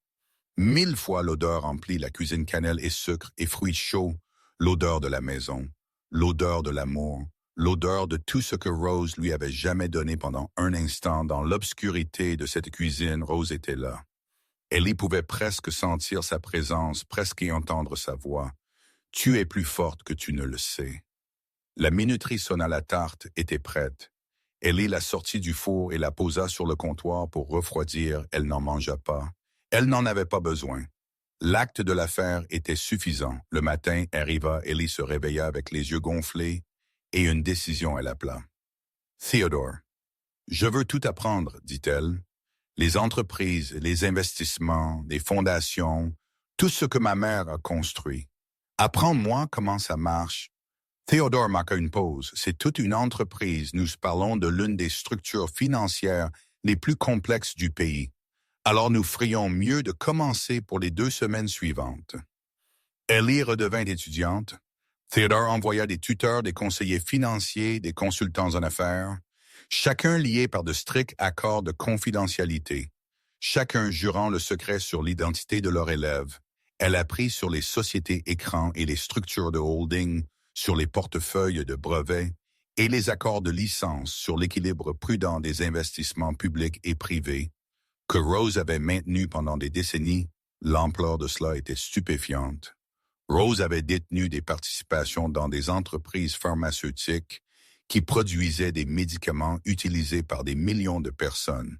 A: 1000 fois l'odeur emplit la cuisine, cannelle et sucre et fruits chauds, l'odeur de la maison, l'odeur de l'amour, l'odeur de tout ce que Rose lui avait jamais donné pendant un instant. Dans l'obscurité de cette cuisine, Rose était là. Ellie pouvait presque sentir sa présence, presque y entendre sa voix. Tu es plus forte que tu ne le sais. La minuterie sonna, la tarte était prête. Ellie la sortit du four et la posa sur le comptoir pour refroidir. Elle n'en mangea pas. Elle n'en avait pas besoin. L'acte de l'affaire était suffisant. Le matin arriva, Ellie se réveilla avec les yeux gonflés et une décision à la plat. Theodore. Je veux tout apprendre, dit-elle. Les entreprises, les investissements, les fondations, tout ce que ma mère a construit. Apprends-moi comment ça marche. Theodore marqua une pause. C'est toute une entreprise. Nous parlons de l'une des structures financières les plus complexes du pays. Alors nous ferions mieux de commencer pour les 2 semaines suivantes. Ellie redevint étudiante. Theodore envoya des tuteurs, des conseillers financiers, des consultants en affaires, chacun lié par de stricts accords de confidentialité, chacun jurant le secret sur l'identité de leur élève. Elle apprit sur les sociétés écrans et les structures de holding, sur les portefeuilles de brevets et les accords de licence, sur l'équilibre prudent des investissements publics et privés, que Rose avait maintenu pendant des décennies. L'ampleur de cela était stupéfiante. Rose avait détenu des participations dans des entreprises pharmaceutiques qui produisaient des médicaments utilisés par des millions de personnes.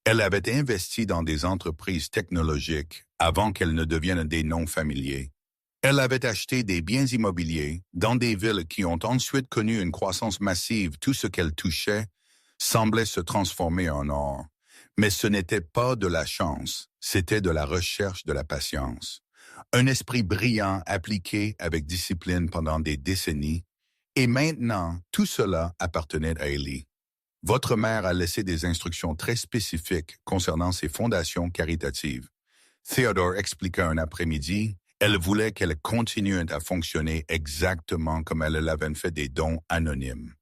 A: Elle avait investi dans des entreprises technologiques avant qu'elles ne deviennent des noms familiers. Elle avait acheté des biens immobiliers dans des villes qui ont ensuite connu une croissance massive. Tout ce qu'elle touchait semblait se transformer en or. Mais ce n'était pas de la chance, c'était de la recherche, de la patience. Un esprit brillant appliqué avec discipline pendant des décennies, et maintenant, tout cela appartenait à Ellie. Votre mère a laissé des instructions très spécifiques concernant ses fondations caritatives. Theodore expliqua un après-midi. Elle voulait qu'elle continue à fonctionner exactement comme elle l'avait fait, des dons anonymes.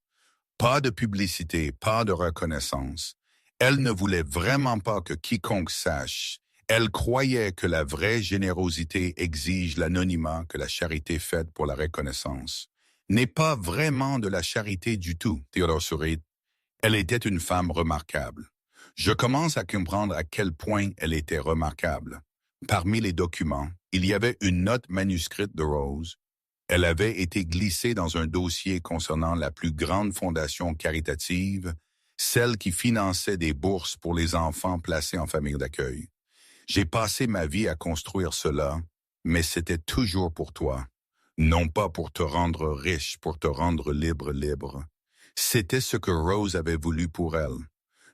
A: Pas de publicité, pas de reconnaissance. Elle ne voulait vraiment pas que quiconque sache. Elle croyait que la vraie générosité exige l'anonymat, que la charité faite pour la reconnaissance n'est pas vraiment de la charité du tout. Theodore sourit. Elle était une femme remarquable. Je commence à comprendre à quel point elle était remarquable. Parmi les documents, il y avait une note manuscrite de Rose. Elle avait été glissée dans un dossier concernant la plus grande fondation caritative, celle qui finançait des bourses pour les enfants placés en famille d'accueil. J'ai passé ma vie à construire cela, mais c'était toujours pour toi. Non pas pour te rendre riche, pour te rendre libre. C'était ce que Rose avait voulu pour elle.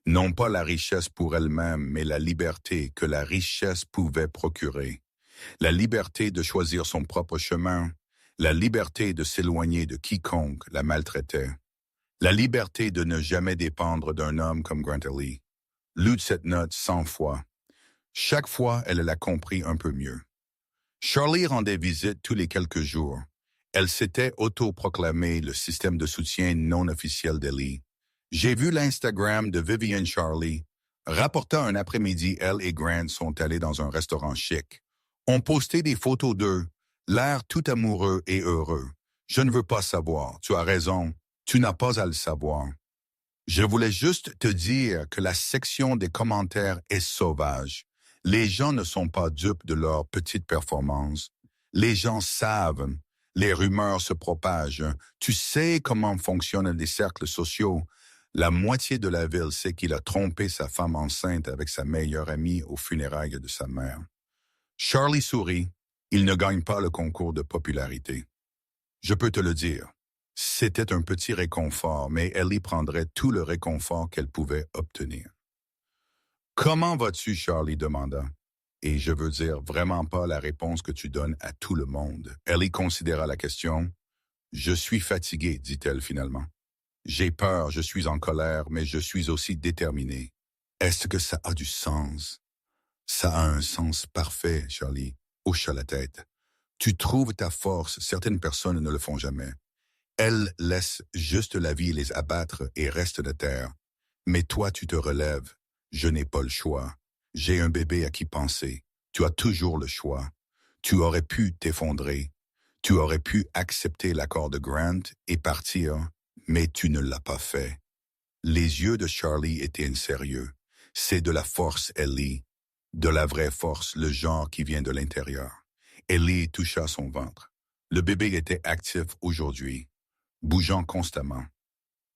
A: Non pas la richesse pour elle-même, mais la liberté que la richesse pouvait procurer. La liberté de choisir son propre chemin, la liberté de s'éloigner de quiconque la maltraitait. La liberté de ne jamais dépendre d'un homme comme Grant Ellie. Lue cette note 100 fois. Chaque fois, elle l'a compris un peu mieux. Charlie rendait visite tous les quelques jours. Elle s'était autoproclamée le système de soutien non officiel d'Ellie. J'ai vu l'Instagram de Vivian Charlie. Rapporta un après-midi, elle et Grant sont allés dans un restaurant chic. On postait des photos d'eux, l'air tout amoureux et heureux. Je ne veux pas savoir, tu as raison, tu n'as pas à le savoir. Je voulais juste te dire que la section des commentaires est sauvage. Les gens ne sont pas dupes de leurs petites performances. Les gens savent. Les rumeurs se propagent. Tu sais comment fonctionnent les cercles sociaux. La moitié de la ville sait qu'il a trompé sa femme enceinte avec sa meilleure amie aux funérailles de sa mère. Charlie sourit. Il ne gagne pas le concours de popularité. Je peux te le dire. C'était un petit réconfort, mais Ellie prendrait tout le réconfort qu'elle pouvait obtenir. Comment vas-tu, Charlie demanda. Et je veux dire vraiment pas la réponse que tu donnes à tout le monde. Ellie considéra la question. Je suis fatiguée, dit-elle finalement. J'ai peur, je suis en colère, mais je suis aussi déterminée. Est-ce que ça a du sens? Ça a un sens parfait, Charlie, hocha la tête. Tu trouves ta force, certaines personnes ne le font jamais. Elles laissent juste la vie les abattre et restent de terre. Mais toi, tu te relèves. Je n'ai pas le choix. J'ai un bébé à qui penser. Tu as toujours le choix. Tu aurais pu t'effondrer. Tu aurais pu accepter l'accord de Grant et partir, mais tu ne l'as pas fait. Les yeux de Charlie étaient sérieux. C'est de la force, Ellie. De la vraie force, le genre qui vient de l'intérieur. Ellie toucha son ventre. Le bébé était actif aujourd'hui, bougeant constamment.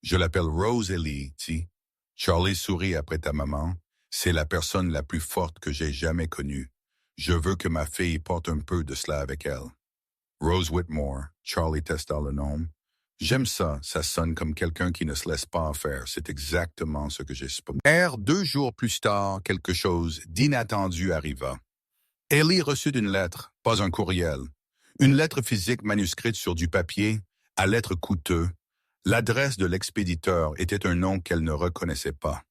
A: Je l'appelle Rose Ellie, dit. Charlie sourit après ta maman. C'est la personne la plus forte que j'ai jamais connue. Je veux que ma fille porte un peu de cela avec elle. Rose Whitmore, Charlie testa le nom. J'aime ça, ça sonne comme quelqu'un qui ne se laisse pas faire. C'est exactement ce que j'espère. 2 jours plus tard, quelque chose d'inattendu arriva. Ellie reçut une lettre, pas un courriel. Une lettre physique manuscrite sur du papier, à lettres coûteux. L'adresse de l'expéditeur était un nom qu'elle ne reconnaissait pas.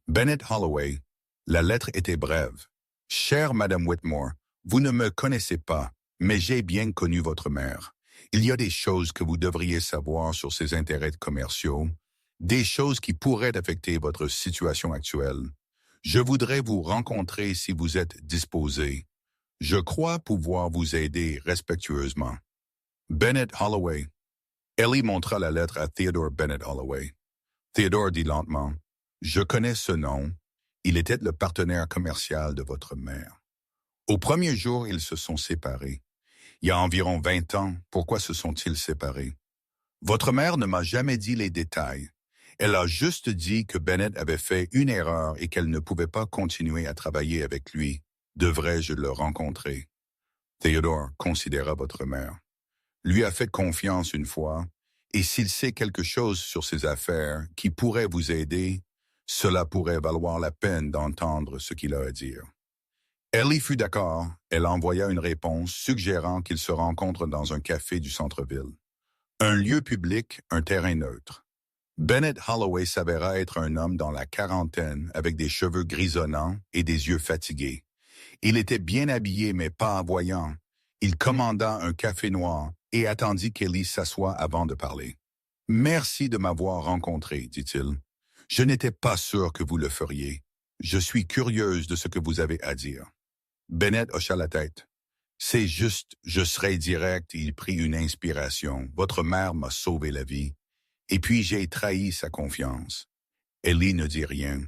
A: Bennett Holloway. La lettre était brève. Chère Madame Whitmore, vous ne me connaissez pas, mais j'ai bien connu votre mère. Il y a des choses que vous devriez savoir sur ses intérêts commerciaux, des choses qui pourraient affecter votre situation actuelle. Je voudrais vous rencontrer si vous êtes disposé. Je crois pouvoir vous aider respectueusement. Bennett Holloway. Ellie montra la lettre à Theodore Bennett Holloway. Theodore dit lentement, « Je connais ce nom. Il était le partenaire commercial de votre mère. » Au premier jour, ils se sont séparés. Il y a environ 20 ans, pourquoi se sont-ils séparés? Votre mère ne m'a jamais dit les détails. Elle a juste dit que Bennett avait fait une erreur et qu'elle ne pouvait pas continuer à travailler avec lui. Devrais-je le rencontrer? Theodore considéra votre mère. Lui a fait confiance une fois, et s'il sait quelque chose sur ses affaires qui pourrait vous aider, cela pourrait valoir la peine d'entendre ce qu'il a à dire. Ellie fut d'accord. Elle envoya une réponse suggérant qu'ils se rencontrent dans un café du centre-ville. Un lieu public, un terrain neutre. Bennett Holloway s'avéra être un homme dans la quarantaine avec des cheveux grisonnants et des yeux fatigués. Il était bien habillé mais pas voyant. Il commanda un café noir et attendit qu'Ellie s'assoie avant de parler. « Merci de m'avoir rencontré, dit-il. Je n'étais pas sûr que vous le feriez. Je suis curieuse de ce que vous avez à dire. » Bennett hocha la tête. « C'est juste, je serai direct. » Il prit une inspiration. « Votre mère m'a sauvé la vie. Et puis j'ai trahi sa confiance. » Ellie ne dit rien.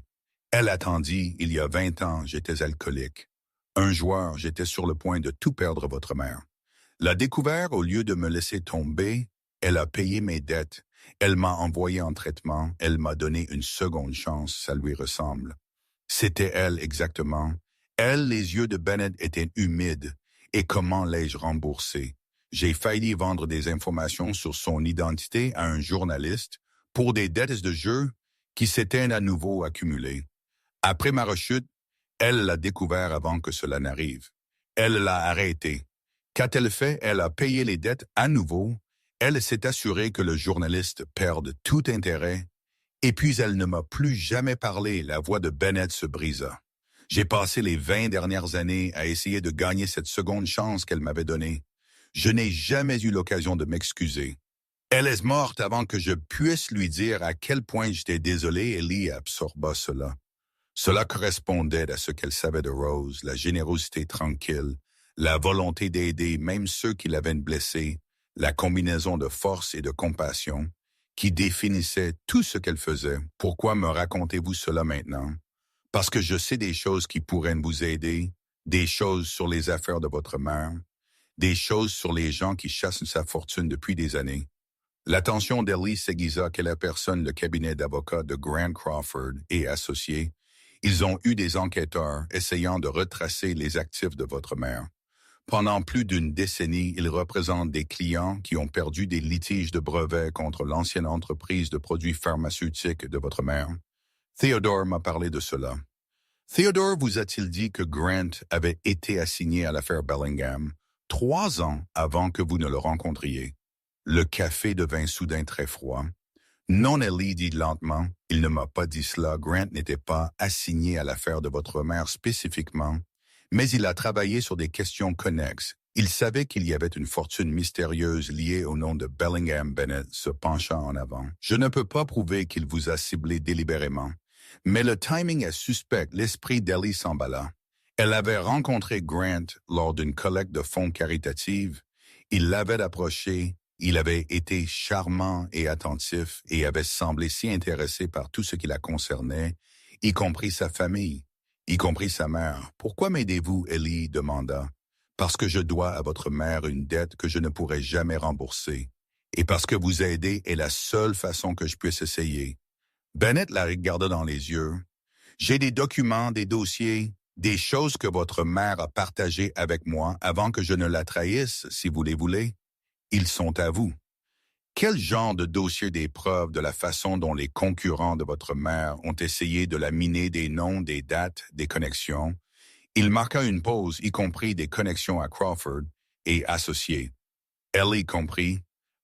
A: Elle attendit. Il y a 20 ans, j'étais alcoolique. Un joueur, j'étais sur le point de tout perdre votre mère. La découvert, au lieu de me laisser tomber, elle a payé mes dettes. Elle m'a envoyé en traitement. Elle m'a donné une seconde chance. Ça lui ressemble. C'était elle exactement. Elle, les yeux de Bennett étaient humides. Et comment l'ai-je remboursé? J'ai failli vendre des informations sur son identité à un journaliste pour des dettes de jeu qui s'étaient à nouveau accumulées. Après ma rechute, elle l'a découvert avant que cela n'arrive. Elle l'a arrêté. Qu'a-t-elle fait? Elle a payé les dettes à nouveau. Elle s'est assurée que le journaliste perde tout intérêt. Et puis elle ne m'a plus jamais parlé. La voix de Bennett se brisa. J'ai passé les 20 dernières années à essayer de gagner cette seconde chance qu'elle m'avait donnée. Je n'ai jamais eu l'occasion de m'excuser. Elle est morte avant que je puisse lui dire à quel point j'étais désolé. Ellie absorba cela. Cela correspondait à ce qu'elle savait de Rose, la générosité tranquille, la volonté d'aider même ceux qui l'avaient blessée, la combinaison de force et de compassion qui définissait tout ce qu'elle faisait. Pourquoi me racontez-vous cela maintenant? Parce que je sais des choses qui pourraient vous aider, des choses sur les affaires de votre mère, des choses sur les gens qui chassent sa fortune depuis des années. L'attention d'Ellie s'aiguisa qu'elle aperçonne le cabinet d'avocats de Grant Crawford et associés. Ils ont eu des enquêteurs essayant de retracer les actifs de votre mère. Pendant plus d'une décennie, ils représentent des clients qui ont perdu des litiges de brevets contre l'ancienne entreprise de produits pharmaceutiques de votre mère. Theodore m'a parlé de cela. Theodore vous a-t-il dit que Grant avait été assigné à l'affaire Bellingham 3 ans avant que vous ne le rencontriez? Le café devint soudain très froid. Non, Ellie dit lentement, il ne m'a pas dit cela. Grant n'était pas assigné à l'affaire de votre mère spécifiquement, mais il a travaillé sur des questions connexes. Il savait qu'il y avait une fortune mystérieuse liée au nom de Bellingham Bennett se penchant en avant. Je ne peux pas prouver qu'il vous a ciblé délibérément, mais le timing est suspect. L'esprit d'Ellie s'emballa. Elle avait rencontré Grant lors d'une collecte de fonds caritative. Il l'avait approché. Il avait été charmant et attentif et avait semblé si intéressé par tout ce qui la concernait, y compris sa famille, y compris sa mère. « Pourquoi m'aidez-vous » Ellie demanda. « Parce que je dois à votre mère une dette que je ne pourrai jamais rembourser, et parce que vous aider est la seule façon que je puisse essayer. » Bennett la regarda dans les yeux. « J'ai des documents, des dossiers, des choses que votre mère a partagées avec moi avant que je ne la trahisse, si vous les voulez. Ils sont à vous. Quel genre de dossier des preuves de la façon dont les concurrents de votre mère ont essayé de la miner des noms, des dates, des connexions? » Il marqua une pause, y compris des connexions à Crawford et associés. Ellie comprit.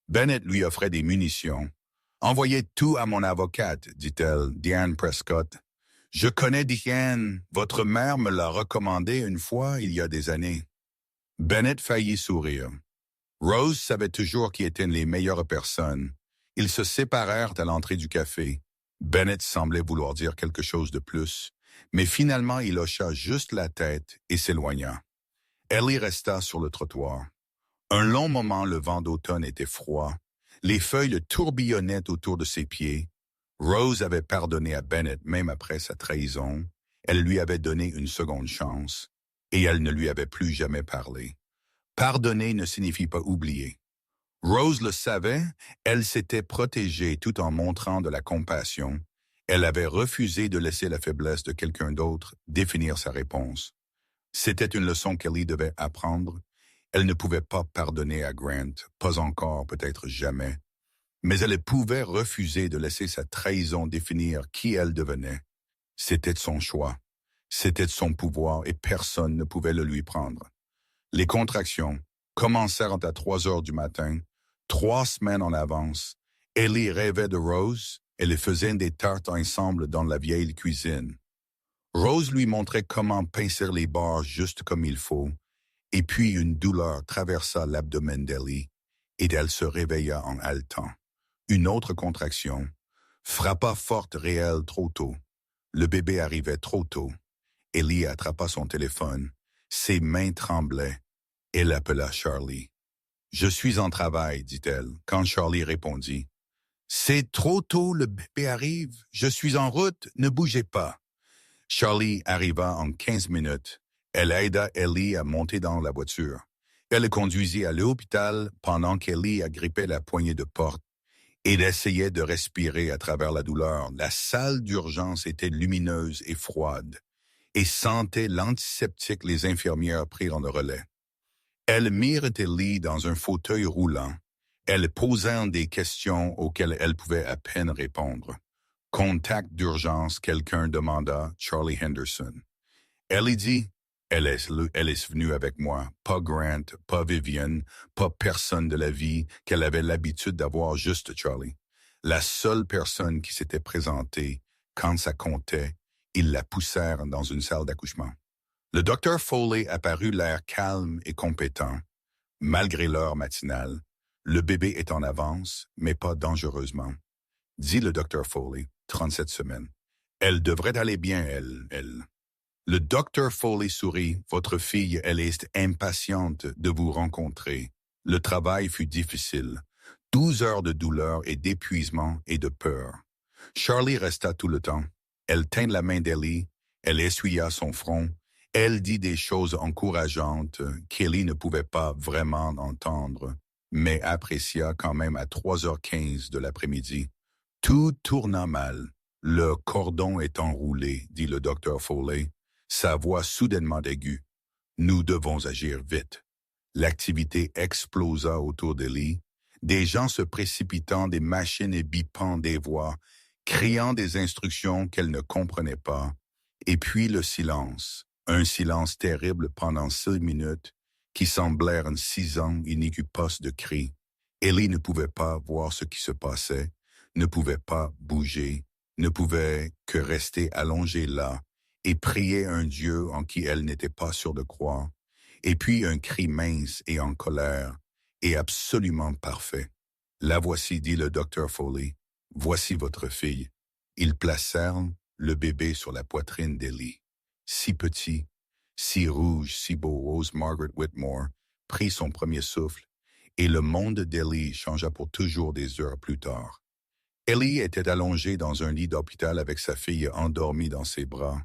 A: Bennett lui offrait des munitions. « Envoyez tout à mon avocate, dit-elle, Diane Prescott. Je connais Diane. Votre mère me l'a recommandé une fois il y a des années. » Bennett faillit sourire. Rose savait toujours qui étaient les meilleures personnes. Ils se séparèrent à l'entrée du café. Bennett semblait vouloir dire quelque chose de plus, mais finalement il hocha juste la tête et s'éloigna. Ellie resta sur le trottoir. Un long moment, le vent d'automne était froid. Les feuilles tourbillonnaient autour de ses pieds. Rose avait pardonné à Bennett même après sa trahison. Elle lui avait donné une seconde chance, et elle ne lui avait plus jamais parlé. Pardonner ne signifie pas oublier. Rose le savait, elle s'était protégée tout en montrant de la compassion. Elle avait refusé de laisser la faiblesse de quelqu'un d'autre définir sa réponse. C'était une leçon qu'Ellie devait apprendre. Elle ne pouvait pas pardonner à Grant, pas encore, peut-être jamais. Mais elle pouvait refuser de laisser sa trahison définir qui elle devenait. C'était de son choix. C'était de son pouvoir et personne ne pouvait le lui prendre. Les contractions commencèrent à 3 heures du matin, 3 semaines en avance. Ellie rêvait de Rose et les faisait des tartes ensemble dans la vieille cuisine. Rose lui montrait comment pincer les bords juste comme il faut, et puis une douleur traversa l'abdomen d'Ellie et elle se réveilla en haletant. Une autre contraction frappa forte réelle trop tôt. Le bébé arrivait trop tôt. Ellie attrapa son téléphone. Ses mains tremblaient. Elle appela Charlie. « Je suis en travail, dit-elle, quand Charlie répondit. « C'est trop tôt, le bébé arrive. Je suis en route, ne bougez pas. » Charlie arriva en 15 minutes. Elle aida Ellie à monter dans la voiture. Elle le conduisit à l'hôpital pendant qu'Ellie agrippait la poignée de porte. Elle essayait de respirer à travers la douleur. La salle d'urgence était lumineuse et froide, et sentait l'antiseptique les infirmières prirent le relais. Elles mirent Ellie dans un fauteuil roulant. Elles posèrent des questions auxquelles elle pouvait à peine répondre. « Contact d'urgence », quelqu'un demanda, Charlie Henderson. Ellie dit, « Elle est venue avec moi, pas Grant, pas Vivian, pas personne de la vie qu'elle avait l'habitude d'avoir, juste Charlie. La seule personne qui s'était présentée, quand ça comptait, ils la poussèrent dans une salle d'accouchement. » Le docteur Foley apparut l'air calme et compétent. Malgré l'heure matinale, le bébé est en avance, mais pas dangereusement. Dit le docteur Foley, 37 semaines. Elle devrait aller bien, elle. Le docteur Foley sourit. Votre fille, elle est impatiente de vous rencontrer. Le travail fut difficile. 12 heures de douleur et d'épuisement et de peur. Charlie resta tout le temps. Elle tint la main d'Ellie. Elle essuya son front. Elle dit des choses encourageantes qu'Ellie ne pouvait pas vraiment entendre. mais apprécia quand même à 3h15 de l'après-midi. Tout tourna mal. Le cordon est enroulé, dit le docteur Foley, sa voix soudainement aiguë. Nous devons agir vite. L'activité explosa autour de Lee, des gens se précipitant des machines et bipant des voix, criant des instructions qu'elle ne comprenait pas, et puis le silence, un silence terrible pendant 6 minutes, qui semblèrent 6 ans inincupas de cris. Ellie ne pouvait pas voir ce qui se passait, ne pouvait pas bouger, ne pouvait que rester allongée là et prier un Dieu en qui elle n'était pas sûre de croire. Et puis un cri mince et en colère, et absolument parfait. La voici, dit le docteur Foley. Voici votre fille. Ils placèrent le bébé sur la poitrine d'Ellie. Si petit, si rouge, si beau, Rose Margaret Whitmore prit son premier souffle, et le monde d'Ellie changea pour toujours des heures plus tard. Ellie était allongée dans un lit d'hôpital avec sa fille endormie dans ses bras.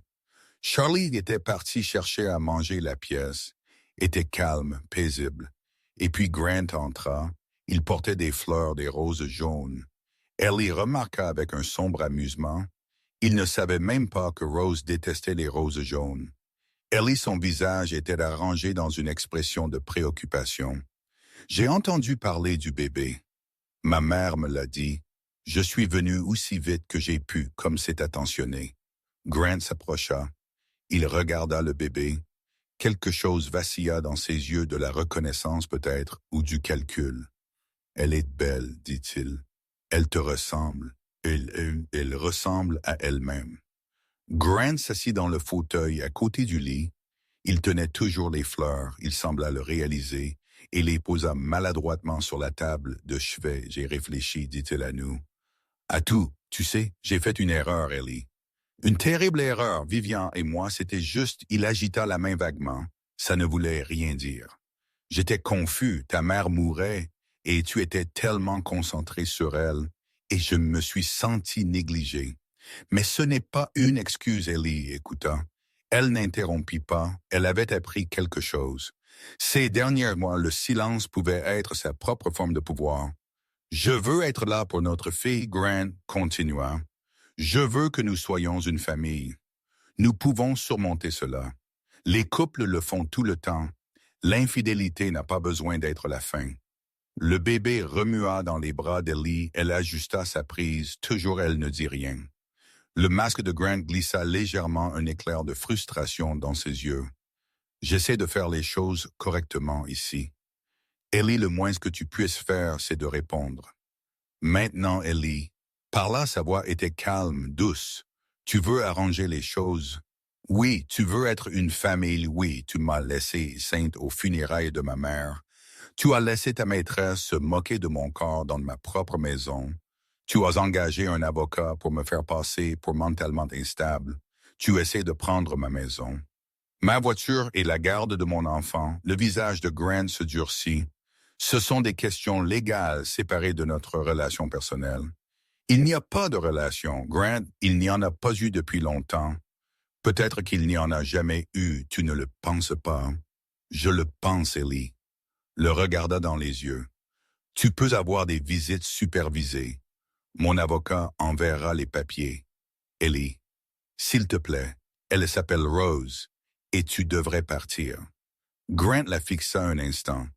A: Charlie était parti chercher à manger la pièce, était calme, paisible. Et puis Grant entra. Il portait des fleurs, des roses jaunes. Ellie remarqua avec un sombre amusement. Il ne savait même pas que Rose détestait les roses jaunes. Ellie, son visage était arrangé dans une expression de préoccupation. J'ai entendu parler du bébé. Ma mère me l'a dit. Je suis venu aussi vite que j'ai pu, comme c'est attentionné. Grant s'approcha. Il regarda le bébé. Quelque chose vacilla dans ses yeux, de la reconnaissance peut-être, ou du calcul. Elle est belle, dit-il. Elle te ressemble. Elle ressemble à elle-même. Grant s'assit dans le fauteuil à côté du lit. Il tenait toujours les fleurs, il sembla le réaliser, et les posa maladroitement sur la table de chevet. J'ai réfléchi, dit-il à nous. À tout, tu sais, j'ai fait une erreur, Ellie. Une terrible erreur, Vivian et moi, c'était juste, il agita la main vaguement. Ça ne voulait rien dire. J'étais confus, ta mère mourait, et tu étais tellement concentré sur elle, et je me suis senti négligé. Mais ce n'est pas une excuse, Ellie, écouta. Elle n'interrompit pas, elle avait appris quelque chose. Ces derniers mois, le silence pouvait être sa propre forme de pouvoir. Je veux être là pour notre fille, Grant continua. Je veux que nous soyons une famille. Nous pouvons surmonter cela. Les couples le font tout le temps. L'infidélité n'a pas besoin d'être la fin. Le bébé remua dans les bras d'Ellie, elle ajusta sa prise, toujours elle ne dit rien. Le masque de Grant glissa légèrement, un éclair de frustration dans ses yeux. J'essaie de faire les choses correctement ici. Ellie, le moins que tu puisses faire, c'est de répondre. Maintenant, Ellie. Par là, sa voix était calme, douce. Tu veux arranger les choses. Oui, tu veux être une famille, oui, tu m'as laissé sainte aux funérailles de ma mère. Tu as laissé ta maîtresse se moquer de mon corps dans ma propre maison. Tu as engagé un avocat pour me faire passer pour mentalement instable. Tu essaies de prendre ma maison. Ma voiture et la garde de mon enfant, le visage de Grant se durcit. Ce sont des questions légales séparées de notre relation personnelle. Il n'y a pas de relation, Grant, il n'y en a pas eu depuis longtemps. Peut-être qu'il n'y en a jamais eu, tu ne le penses pas. Je le pense, Ellie. Le regarda dans les yeux. Tu peux avoir des visites supervisées. Mon avocat enverra les papiers. Ellie, s'il te plaît, elle s'appelle Rose, et tu devrais partir. Grant la fixa un instant.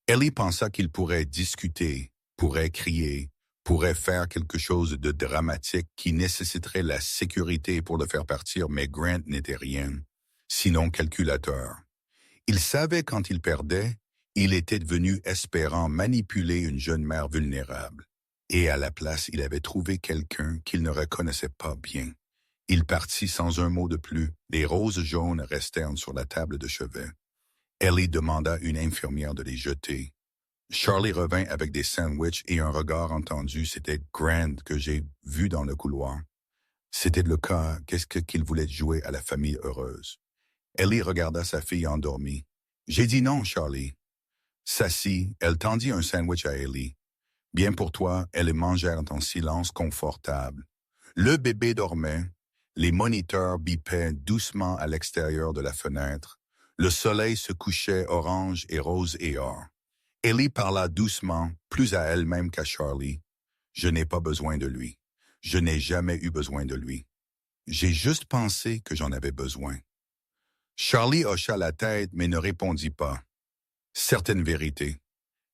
A: Ellie pensa qu'il pourrait discuter, pourrait crier, pourrait faire quelque chose de dramatique qui nécessiterait la sécurité pour le faire partir, mais Grant n'était rien, sinon calculateur. Il savait quand il perdait, il était devenu espérant manipuler une jeune mère vulnérable. Et à la place, il avait trouvé quelqu'un qu'il ne reconnaissait pas bien. Il partit sans un mot de plus. Les roses jaunes restèrent sur la table de chevet. Ellie demanda à une infirmière de les jeter. Charlie revint avec des sandwichs et un regard entendu. C'était Grant que j'ai vu dans le couloir. C'était le cas. Qu'est-ce qu'il voulait jouer à la famille heureuse? Ellie regarda sa fille endormie. J'ai dit non, Charlie. S'assit, elle tendit un sandwich à Ellie. Bien pour toi, elles mangèrent en silence confortable. Le bébé dormait. Les moniteurs bipaient doucement à l'extérieur de la fenêtre. Le soleil se couchait orange et rose et or. Ellie parla doucement, plus à elle-même qu'à Charlie. Je n'ai pas besoin de lui. Je n'ai jamais eu besoin de lui. J'ai juste pensé que j'en avais besoin. Charlie hocha la tête, mais ne répondit pas. Certaines vérités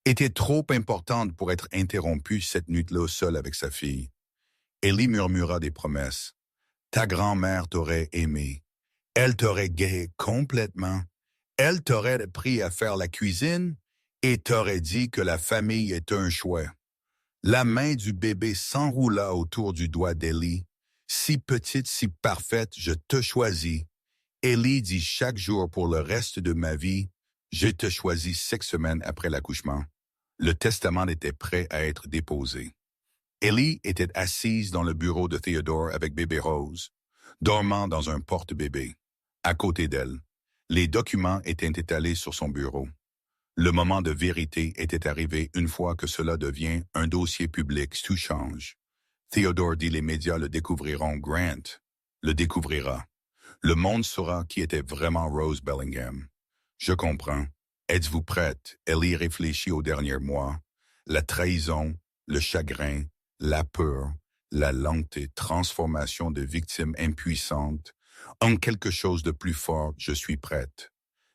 A: étaient trop importantes pour être interrompues cette nuit-là seule avec sa fille. Ellie murmura des promesses. Ta grand-mère t'aurait aimé. Elle t'aurait gay complètement. Elle t'aurait appris à faire la cuisine et t'aurait dit que la famille est un choix. La main du bébé s'enroula autour du doigt d'Ellie. Si petite, si parfaite, je te choisis. Ellie dit chaque jour pour le reste de ma vie, je te choisis 6 semaines après l'accouchement. Le testament était prêt à être déposé. Ellie était assise dans le bureau de Theodore avec bébé Rose, dormant dans un porte-bébé. À côté d'elle, les documents étaient étalés sur son bureau. Le moment de vérité était arrivé une fois que cela devient un dossier public, tout change. Theodore dit les médias le découvriront, Grant le découvrira. Le monde saura qui était vraiment Rose Bellingham. Je comprends. Êtes-vous prête? Ellie réfléchit aux derniers mois. La trahison, le chagrin, la peur, la lente transformation de victimes impuissantes en quelque chose de plus fort, je suis prête.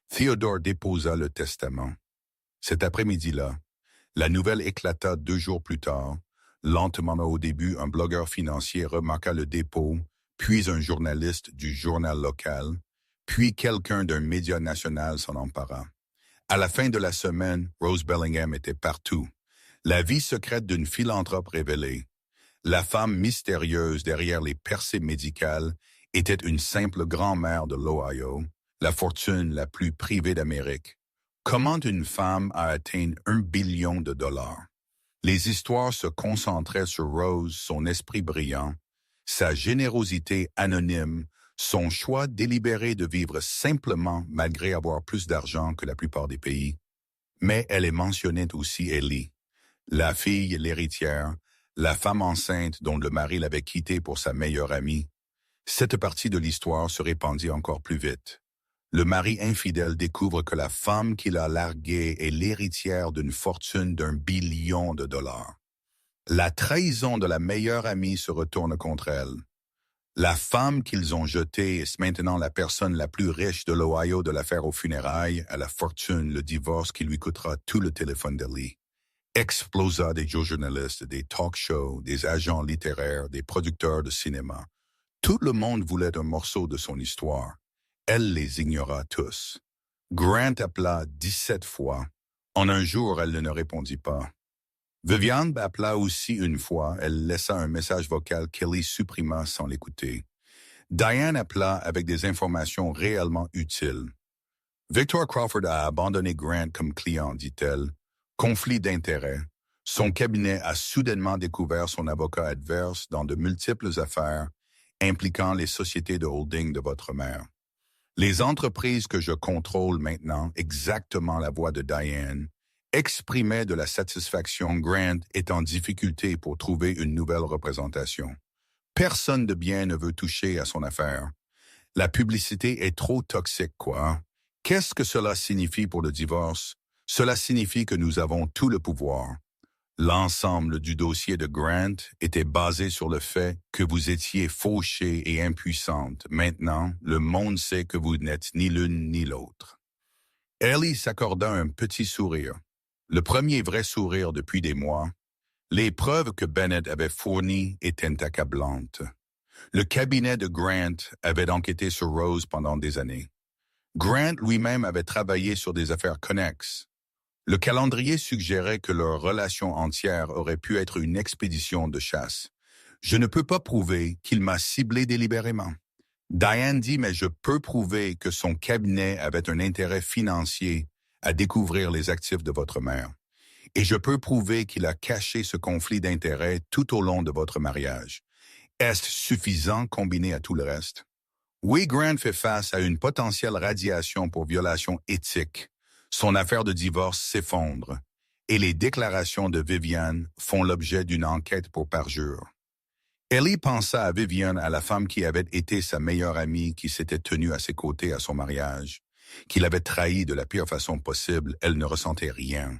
A: Theodore déposa le testament. Cet après-midi-là, la nouvelle éclata 2 jours plus tard. Lentement au début, un blogueur financier remarqua le dépôt, puis un journaliste du journal local, puis quelqu'un d'un média national s'en empara. À la fin de la semaine, Rose Bellingham était partout. La vie secrète d'une philanthrope révélée. La femme mystérieuse derrière les percées médicales était une simple grand-mère de l'Ohio, la fortune la plus privée d'Amérique. Comment une femme a atteint 1 billion de dollars? Les histoires se concentraient sur Rose, son esprit brillant, sa générosité anonyme, son choix délibéré de vivre simplement malgré avoir plus d'argent que la plupart des pays. Mais elle est mentionnée aussi Ellie, la fille, l'héritière, la femme enceinte dont le mari l'avait quittée pour sa meilleure amie. Cette partie de l'histoire se répandit encore plus vite. Le mari infidèle découvre que la femme qu'il a larguée est l'héritière d'une fortune d'1 billion de dollars. La trahison de la meilleure amie se retourne contre elle. La femme qu'ils ont jetée est maintenant la personne la plus riche de l'Ohio de l'affaire aux funérailles, à la fortune, le divorce qui lui coûtera tout le téléphone d'Ellie. Explosa des journalistes, des talk-shows, des agents littéraires, des producteurs de cinéma. Tout le monde voulait un morceau de son histoire. Elle les ignora tous. Grant appela 17 fois. En un jour, elle ne répondit pas. Viviane appela aussi une fois. Elle laissa un message vocal qu'Ellie supprima sans l'écouter. Diane appela avec des informations réellement utiles. Victor Crawford a abandonné Grant comme client, dit-elle. Conflit d'intérêts. Son cabinet a soudainement découvert son avocat adverse dans de multiples affaires impliquant les sociétés de holding de votre mère. Les entreprises que je contrôle maintenant, exactement la voix de Diane, exprimaient de la satisfaction. Grant est en difficulté pour trouver une nouvelle représentation. Personne de bien ne veut toucher à son affaire. La publicité est trop toxique, quoi. Qu'est-ce que cela signifie pour le divorce? Cela signifie que nous avons tout le pouvoir. L'ensemble du dossier de Grant était basé sur le fait que vous étiez fauchée et impuissante. Maintenant, le monde sait que vous n'êtes ni l'une ni l'autre. Ellie s'accorda un petit sourire. Le premier vrai sourire depuis des mois. Les preuves que Bennett avait fournies étaient accablantes. Le cabinet de Grant avait enquêté sur Rose pendant des années. Grant lui-même avait travaillé sur des affaires connexes. Le calendrier suggérait que leur relation entière aurait pu être une expédition de chasse. Je ne peux pas prouver qu'il m'a ciblé délibérément. Diane dit, mais je peux prouver que son cabinet avait un intérêt financier à découvrir les actifs de votre mère. Et je peux prouver qu'il a caché ce conflit d'intérêts tout au long de votre mariage. Est-ce suffisant combiné à tout le reste? Oui, Grant fait face à une potentielle radiation pour violation éthique. Son affaire de divorce s'effondre et les déclarations de Viviane font l'objet d'une enquête pour parjure. Ellie pensa à Viviane, à la femme qui avait été sa meilleure amie, qui s'était tenue à ses côtés à son mariage, qui l'avait trahi de la pire façon possible. Elle ne ressentait rien.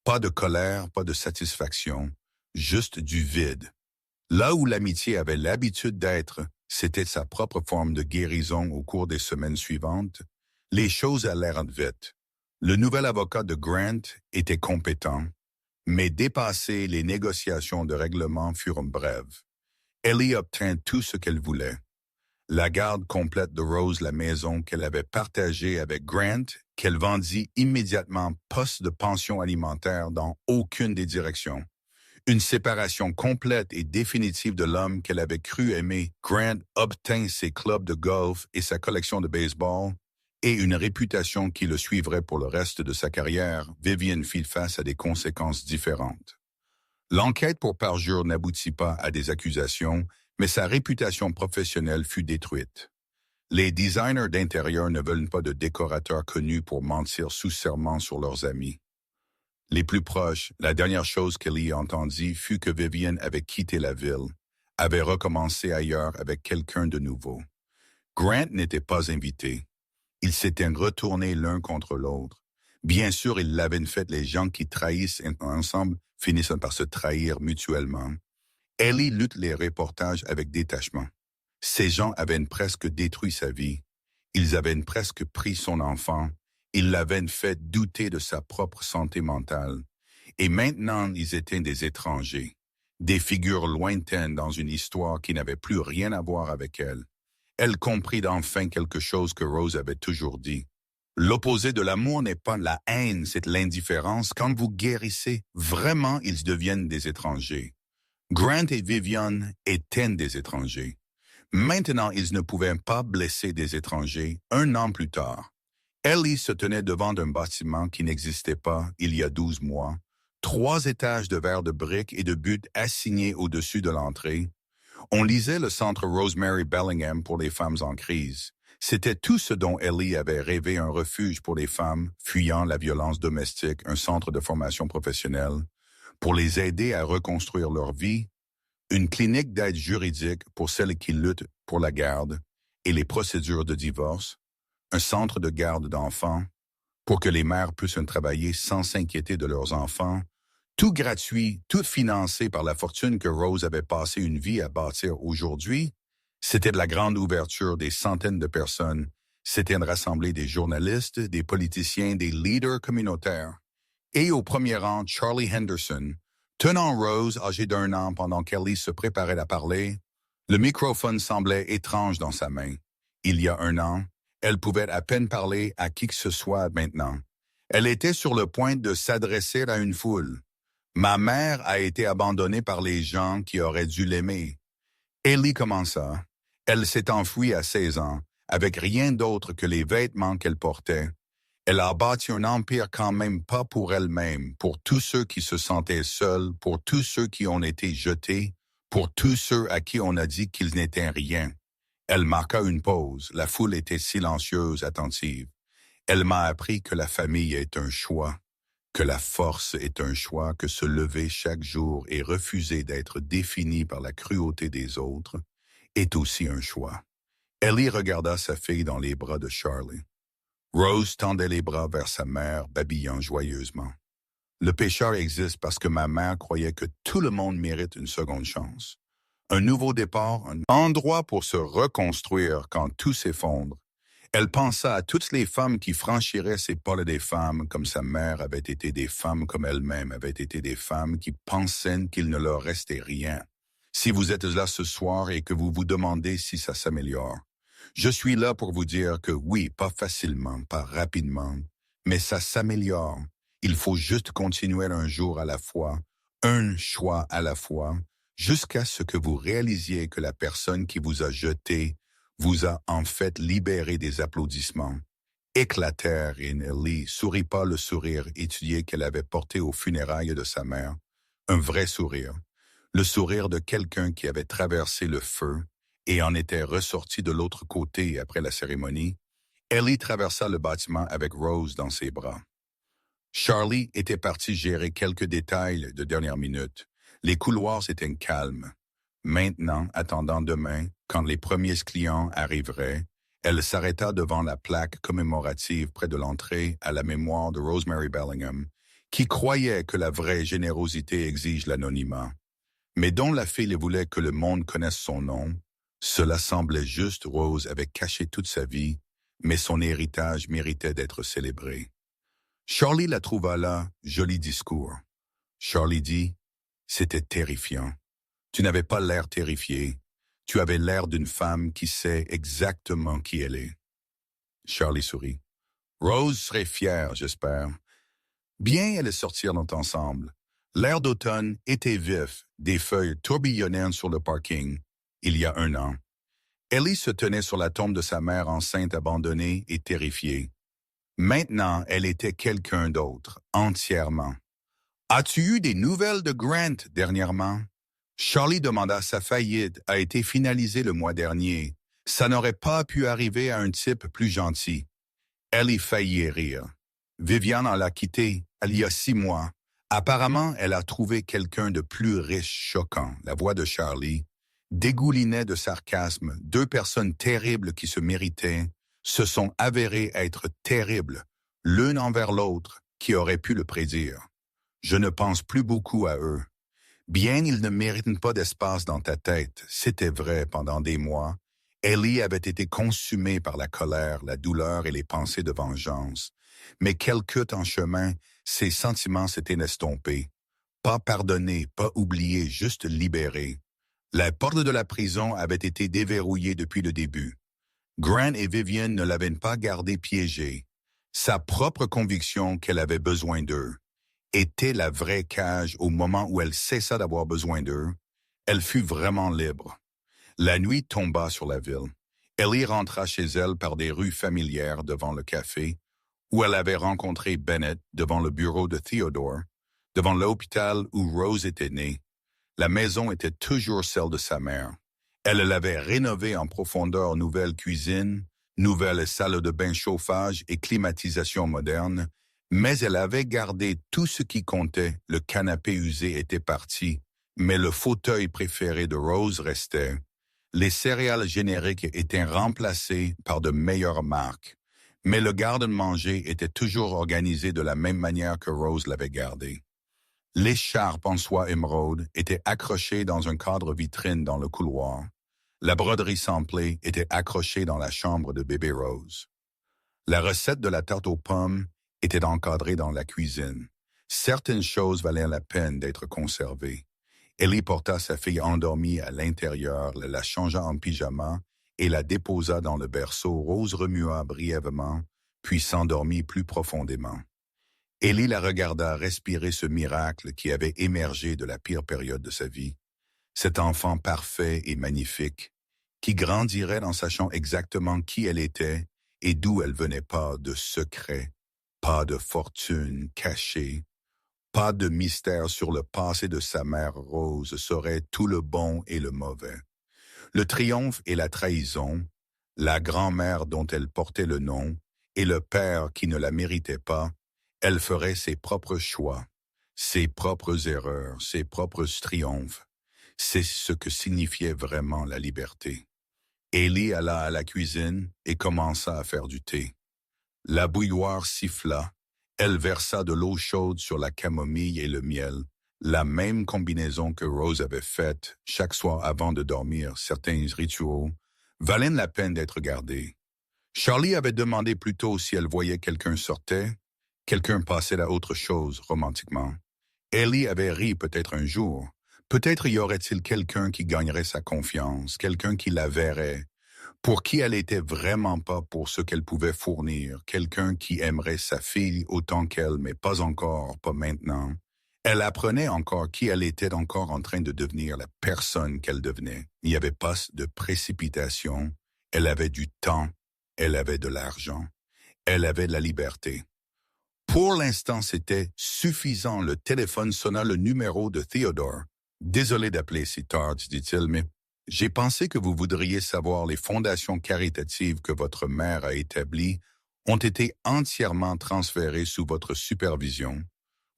A: Pas de colère, pas de satisfaction, juste du vide. Là où l'amitié avait l'habitude d'être, c'était sa propre forme de guérison au cours des semaines suivantes. Les choses allèrent vite. Le nouvel avocat de Grant était compétent, mais dépassé, les négociations de règlement furent brèves. Ellie obtint tout ce qu'elle voulait. La garde complète de Rose, la maison qu'elle avait partagée avec Grant, qu'elle vendit immédiatement poste de pension alimentaire dans aucune des directions. Une séparation complète et définitive de l'homme qu'elle avait cru aimer. Grant obtint ses clubs de golf et sa collection de baseball, et une réputation qui le suivrait pour le reste de sa carrière. Vivian fit face à des conséquences différentes. L'enquête pour parjure n'aboutit pas à des accusations, mais sa réputation professionnelle fut détruite. Les designers d'intérieur ne veulent pas de décorateurs connus pour mentir sous serment sur leurs amis. Les plus proches, la dernière chose qu'Ellie entendit fut que Vivian avait quitté la ville, avait recommencé ailleurs avec quelqu'un de nouveau. Grant n'était pas invité. Ils s'étaient retournés l'un contre l'autre. Bien sûr, ils l'avaient fait, les gens qui trahissent ensemble finissent par se trahir mutuellement. Ellie lut les reportages avec détachement. Ces gens avaient presque détruit sa vie. Ils avaient presque pris son enfant. Ils l'avaient fait douter de sa propre santé mentale. Et maintenant, ils étaient des étrangers, des figures lointaines dans une histoire qui n'avait plus rien à voir avec elle. Elle comprit enfin quelque chose que Rose avait toujours dit. L'opposé de l'amour n'est pas la haine, c'est l'indifférence. Quand vous guérissez, vraiment, ils deviennent des étrangers. Grant et Vivian étaient des étrangers. Maintenant, ils ne pouvaient pas blesser des étrangers. 1 an plus tard, Ellie se tenait devant un bâtiment qui n'existait pas il y a 12 mois. 3 étages de verre de briques et de buttes assignés au-dessus de l'entrée. On lisait le centre Rosemary Bellingham pour les femmes en crise. C'était tout ce dont Ellie avait rêvé, un refuge pour les femmes fuyant la violence domestique, un centre de formation professionnelle, pour les aider à reconstruire leur vie, une clinique d'aide juridique pour celles qui luttent pour la garde et les procédures de divorce, un centre de garde d'enfants, pour que les mères puissent travailler sans s'inquiéter de leurs enfants, tout gratuit, tout financé par la fortune que Rose avait passé une vie à bâtir aujourd'hui. C'était de la grande ouverture, des centaines de personnes. C'était de rassembler des journalistes, des politiciens, des leaders communautaires. Et au premier rang, Charlie Henderson, tenant Rose, âgée d'1 an pendant qu'Ellie se préparait à parler. Le microphone semblait étrange dans sa main. Il y a 1 an, elle pouvait à peine parler à qui que ce soit maintenant. Elle était sur le point de s'adresser à une foule. Ma mère a été abandonnée par les gens qui auraient dû l'aimer. Ellie commença. Elle s'est enfuie à 16 ans, avec rien d'autre que les vêtements qu'elle portait. Elle a bâti un empire quand même pas pour elle-même, pour tous ceux qui se sentaient seuls, pour tous ceux qui ont été jetés, pour tous ceux à qui on a dit qu'ils n'étaient rien. Elle marqua une pause. La foule était silencieuse, attentive. Elle m'a appris que la famille est un choix, que la force est un choix, que se lever chaque jour et refuser d'être défini par la cruauté des autres est aussi un choix. Ellie regarda sa fille dans les bras de Charlie. Rose tendait les bras vers sa mère, babillant joyeusement. Le pécheur existe parce que ma mère croyait que tout le monde mérite une seconde chance. Un nouveau départ, un endroit pour se reconstruire quand tout s'effondre. Elle pensa à toutes les femmes qui franchiraient ces pas des femmes comme sa mère avait été des femmes, comme elle-même avait été des femmes qui pensaient qu'il ne leur restait rien. Si vous êtes là ce soir et que vous vous demandez si ça s'améliore, je suis là pour vous dire que oui, pas facilement, pas rapidement, mais ça s'améliore. Il faut juste continuer un jour à la fois, un choix à la fois, jusqu'à ce que vous réalisiez que la personne qui vous a jeté vous a en fait libéré des applaudissements. Éclatèrent et Ellie sourit pas le sourire étudié qu'elle avait porté aux funérailles de sa mère. Un vrai sourire. Le sourire de quelqu'un qui avait traversé le feu et en était ressorti de l'autre côté après la cérémonie. Ellie traversa le bâtiment avec Rose dans ses bras. Charlie était parti gérer quelques détails de dernière minute. Les couloirs étaient calmes. Maintenant, attendant demain, quand les premiers clients arriveraient, elle s'arrêta devant la plaque commémorative près de l'entrée à la mémoire de Rosemary Bellingham, qui croyait que la vraie générosité exige l'anonymat, mais dont la fille voulait que le monde connaisse son nom. Cela semblait juste. Rose avait caché toute sa vie, mais son héritage méritait d'être célébré. Charlie la trouva là, joli discours. Charlie dit, « C'était terrifiant. Tu n'avais pas l'air terrifié. Tu avais l'air d'une femme qui sait exactement qui elle est. » Charlie sourit. « Rose serait fière, j'espère. » Bien, elles sortirent ensemble. L'air d'automne était vif, des feuilles tourbillonnèrent sur le parking, il y a 1 an. Ellie se tenait sur la tombe de sa mère enceinte abandonnée et terrifiée. Maintenant, elle était quelqu'un d'autre, entièrement. « As-tu eu des nouvelles de Grant dernièrement? » Charlie demanda. Sa faillite a été finalisée le mois dernier. Ça n'aurait pas pu arriver à un type plus gentil. Ellie faillit rire. Viviane en l'a quitté il y a 6 mois. Apparemment, elle a trouvé quelqu'un de plus riche, choquant. La voix de Charlie dégoulinait de sarcasme. 2 personnes terribles qui se méritaient se sont avérées être terribles, l'une envers l'autre, qui aurait pu le prédire. Je ne pense plus beaucoup à eux. Bien, ils ne méritent pas d'espace dans ta tête. C'était vrai pendant des mois. Ellie avait été consumée par la colère, la douleur et les pensées de vengeance. Mais quelque temps en chemin, ses sentiments s'étaient estompés. Pas pardonnés, pas oubliés, juste libérés. La porte de la prison avait été déverrouillée depuis le début. Grant et Vivian ne l'avaient pas gardée piégée. Sa propre conviction qu'elle avait besoin d'eux était la vraie cage au moment où elle cessa d'avoir besoin d'eux. Elle fut vraiment libre. La nuit tomba sur la ville. Ellie rentra chez elle par des rues familières devant le café, où elle avait rencontré Bennett, devant le bureau de Theodore, devant l'hôpital où Rose était née. La maison était toujours celle de sa mère. Elle l'avait rénovée en profondeur, nouvelle cuisine, nouvelle salle de bain, chauffage et climatisation moderne, mais elle avait gardé tout ce qui comptait. Le canapé usé était parti, mais le fauteuil préféré de Rose restait. Les céréales génériques étaient remplacées par de meilleures marques, mais le garde-manger était toujours organisé de la même manière que Rose l'avait gardé. L'écharpe en soie émeraude était accrochée dans un cadre vitrine dans le couloir. La broderie samplée était accrochée dans la chambre de bébé Rose. La recette de la tarte aux pommes était encadrée dans la cuisine. Certaines choses valaient la peine d'être conservées. Ellie porta sa fille endormie à l'intérieur, la changea en pyjama et la déposa dans le berceau. Rose remua brièvement, puis s'endormit plus profondément. Ellie la regarda respirer ce miracle qui avait émergé de la pire période de sa vie. Cet enfant parfait et magnifique, qui grandirait en sachant exactement qui elle était et d'où elle venait. Pas de secret, pas de fortune cachée, pas de mystère sur le passé de sa mère. Rose saurait tout le bon et le mauvais. Le triomphe et la trahison, la grand-mère dont elle portait le nom et le père qui ne la méritait pas. Elle ferait ses propres choix, ses propres erreurs, ses propres triomphes. C'est ce que signifiait vraiment la liberté. Ellie alla à la cuisine et commença à faire du thé. La bouilloire siffla. Elle versa de l'eau chaude sur la camomille et le miel, la même combinaison que Rose avait faite chaque soir avant de dormir. Certains rituels valaient la peine d'être gardés. Charlie avait demandé plus tôt si elle voyait quelqu'un sortait. Quelqu'un passait à autre chose, romantiquement. Ellie avait ri peut-être un jour. Peut-être y aurait-il quelqu'un qui gagnerait sa confiance, quelqu'un qui la verrait, pour qui elle était vraiment pas pour ce qu'elle pouvait fournir, quelqu'un qui aimerait sa fille autant qu'elle, mais pas encore, pas maintenant. Elle apprenait encore qui elle était encore en train de devenir, la personne qu'elle devenait. Il n'y avait pas de précipitation. Elle avait du temps. Elle avait de l'argent. Elle avait de la liberté. Pour l'instant, c'était suffisant. Le téléphone sonna, le numéro de Theodore. « Désolé d'appeler si tard, dit-il, mais j'ai pensé que vous voudriez savoir les fondations caritatives que votre mère a établies ont été entièrement transférées sous votre supervision.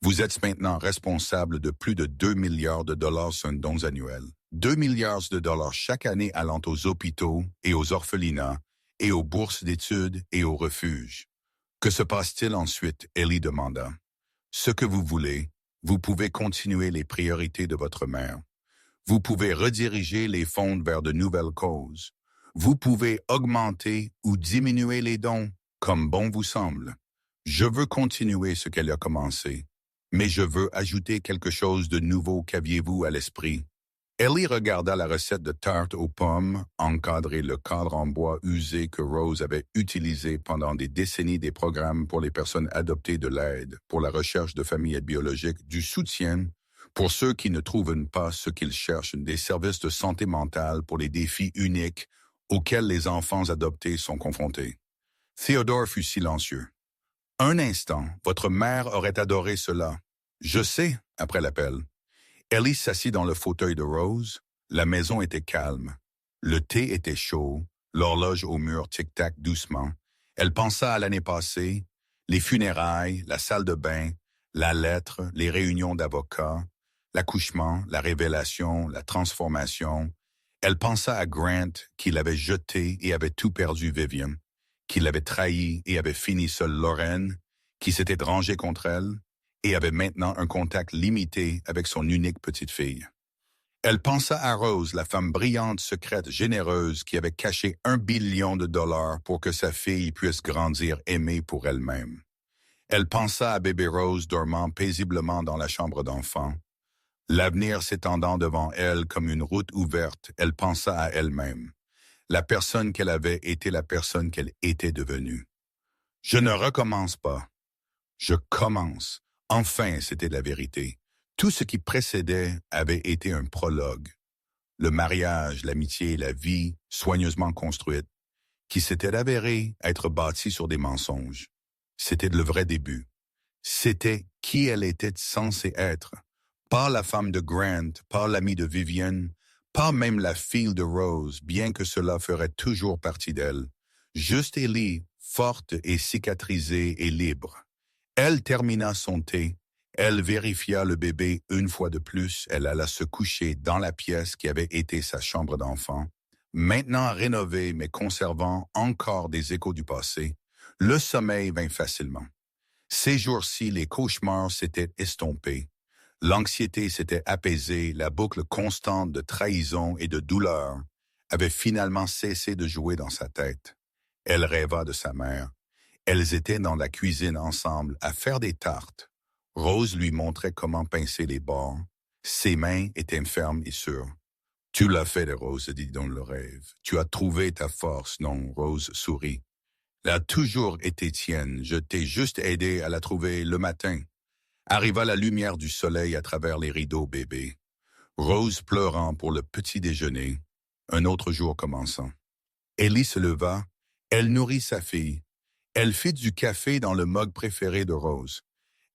A: Vous êtes maintenant responsable de plus de 2 milliards de dollars sur dons annuels. 2 milliards de dollars chaque année allant aux hôpitaux et aux orphelinats et aux bourses d'études et aux refuges. Que se passe-t-il ensuite? Ellie demanda. ce que vous voulez, vous pouvez continuer les priorités de votre mère. Vous pouvez rediriger les fonds vers de nouvelles causes. Vous pouvez augmenter ou diminuer les dons, comme bon vous semble. Je veux continuer ce qu'elle a commencé, mais je veux ajouter quelque chose de nouveau qu'aviez-vous à l'esprit. Ellie regarda la recette de tarte aux pommes, encadrée le cadre en bois usé que Rose avait utilisé pendant des décennies des programmes pour les personnes adoptées de l'aide, pour la recherche de familles biologiques, du soutien, pour ceux qui ne trouvent pas ce qu'ils cherchent, des services de santé mentale pour les défis uniques auxquels les enfants adoptés sont confrontés. Theodore fut silencieux. Un instant, votre mère aurait adoré cela. Je sais, après l'appel. Ellie s'assit dans le fauteuil de Rose. La maison était calme. Le thé était chaud. L'horloge au mur tic-tac doucement. Elle pensa à l'année passée, les funérailles, la salle de bain, la lettre, les réunions d'avocats, l'accouchement, la révélation, la transformation. Elle pensa à Grant, qui l'avait jeté et avait tout perdu Vivian, qui l'avait trahi et avait fini seule Lorraine, qui s'était rangé contre elle, et avait maintenant un contact limité avec son unique petite-fille. Elle pensa à Rose, la femme brillante, secrète, généreuse, qui avait caché $1 billion pour que sa fille puisse grandir aimée pour elle-même. Elle pensa à bébé Rose dormant paisiblement dans la chambre d'enfant. L'avenir s'étendant devant elle comme une route ouverte, elle pensa à elle-même. La personne qu'elle avait été la personne qu'elle était devenue. Je ne recommence pas. Je commence. Enfin, c'était la vérité. Tout ce qui précédait avait été un prologue. Le mariage, l'amitié, la vie, soigneusement construite, qui s'était avérée être bâtie sur des mensonges. C'était le vrai début. C'était qui elle était censée être. Pas la femme de Grant, pas l'amie de Vivian, pas même la fille de Rose, bien que cela ferait toujours partie d'elle. Juste Ellie, forte et cicatrisée et libre. Elle termina son thé. Elle vérifia le bébé une fois de plus. Elle alla se coucher dans la pièce qui avait été sa chambre d'enfant. Maintenant rénovée, mais conservant encore des échos du passé, le sommeil vint facilement. Ces jours-ci, les cauchemars s'étaient estompés. L'anxiété s'était apaisée, la boucle constante de trahison et de douleur avait finalement cessé de jouer dans sa tête. Elle rêva de sa mère. Elles étaient dans la cuisine ensemble à faire des tartes. Rose lui montrait comment pincer les bords. Ses mains étaient fermes et sûres. « Tu l'as fait, Rose, dit dans le rêve. Tu as trouvé ta force. » Non, Rose sourit. « Elle a toujours été tienne. Je t'ai juste aidé à la trouver le matin. » Arriva la lumière du soleil à travers les rideaux bébés. Rose pleurant pour le petit déjeuner. Un autre jour commençant. Ellie se leva. Elle nourrit sa fille. Elle fit du café dans le mug préféré de Rose.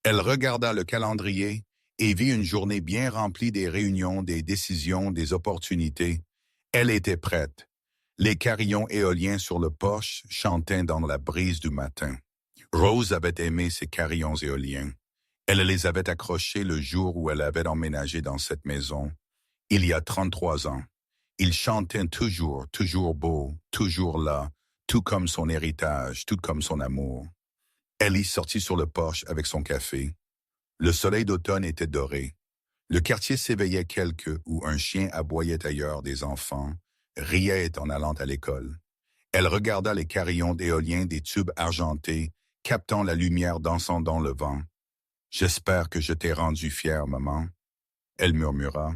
A: Elle regarda le calendrier et vit une journée bien remplie des réunions, des décisions, des opportunités. Elle était prête. Les carillons éoliens sur le porche chantaient dans la brise du matin. Rose avait aimé ces carillons éoliens. Elle les avait accrochés le jour où elle avait emménagé dans cette maison, il y a 33 ans. Ils chantaient toujours, toujours beau, toujours là, tout comme son héritage, tout comme son amour. Ellie sortit sur le porche avec son café. Le soleil d'automne était doré. Le quartier s'éveillait quelque où un chien aboyait ailleurs des enfants, riait en allant à l'école. Elle regarda les carillons d'éoliens des tubes argentés, captant la lumière dansant dans le vent. « J'espère que je t'ai rendu fière, maman. » Elle murmura.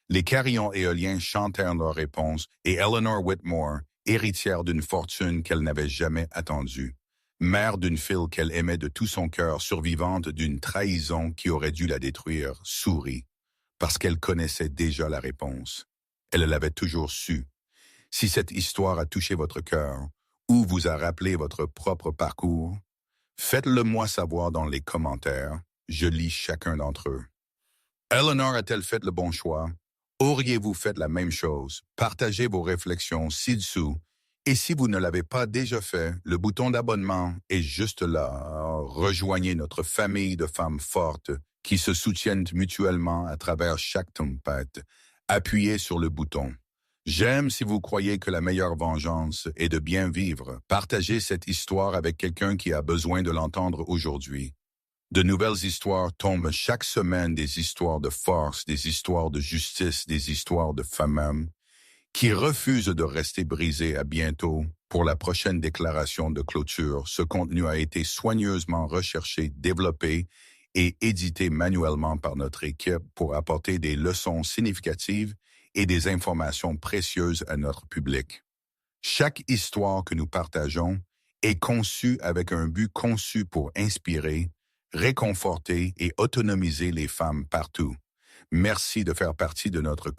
A: Les carillons éoliens chantèrent leur réponse et Eleanor Whitmore, héritière d'une fortune qu'elle n'avait jamais attendue, mère d'une fille qu'elle aimait de tout son cœur, survivante d'une trahison qui aurait dû la détruire, sourit, parce qu'elle connaissait déjà la réponse. Elle l'avait toujours su. Si cette histoire a touché votre cœur, ou vous a rappelé votre propre parcours, faites-le moi savoir dans les commentaires. Je lis chacun d'entre eux. Eleanor a-t-elle fait le bon choix? Auriez-vous fait la même chose? Partagez vos réflexions ci-dessous. Et si vous ne l'avez pas déjà fait, le bouton d'abonnement est juste là. Rejoignez notre famille de femmes fortes qui se soutiennent mutuellement à travers chaque tempête. Appuyez sur le bouton. J'aime si vous croyez que la meilleure vengeance est de bien vivre. Partagez cette histoire avec quelqu'un qui a besoin de l'entendre aujourd'hui. De nouvelles histoires tombent chaque semaine, des histoires de force, des histoires de justice, des histoires de femmes qui refusent de rester brisées. À bientôt. Pour la prochaine déclaration de clôture, ce contenu a été soigneusement recherché, développé et édité manuellement par notre équipe pour apporter des leçons significatives et des informations précieuses à notre public. Chaque histoire que nous partageons est conçue avec un but conçu pour inspirer, réconforter et autonomiser les femmes partout. Merci de faire partie de notre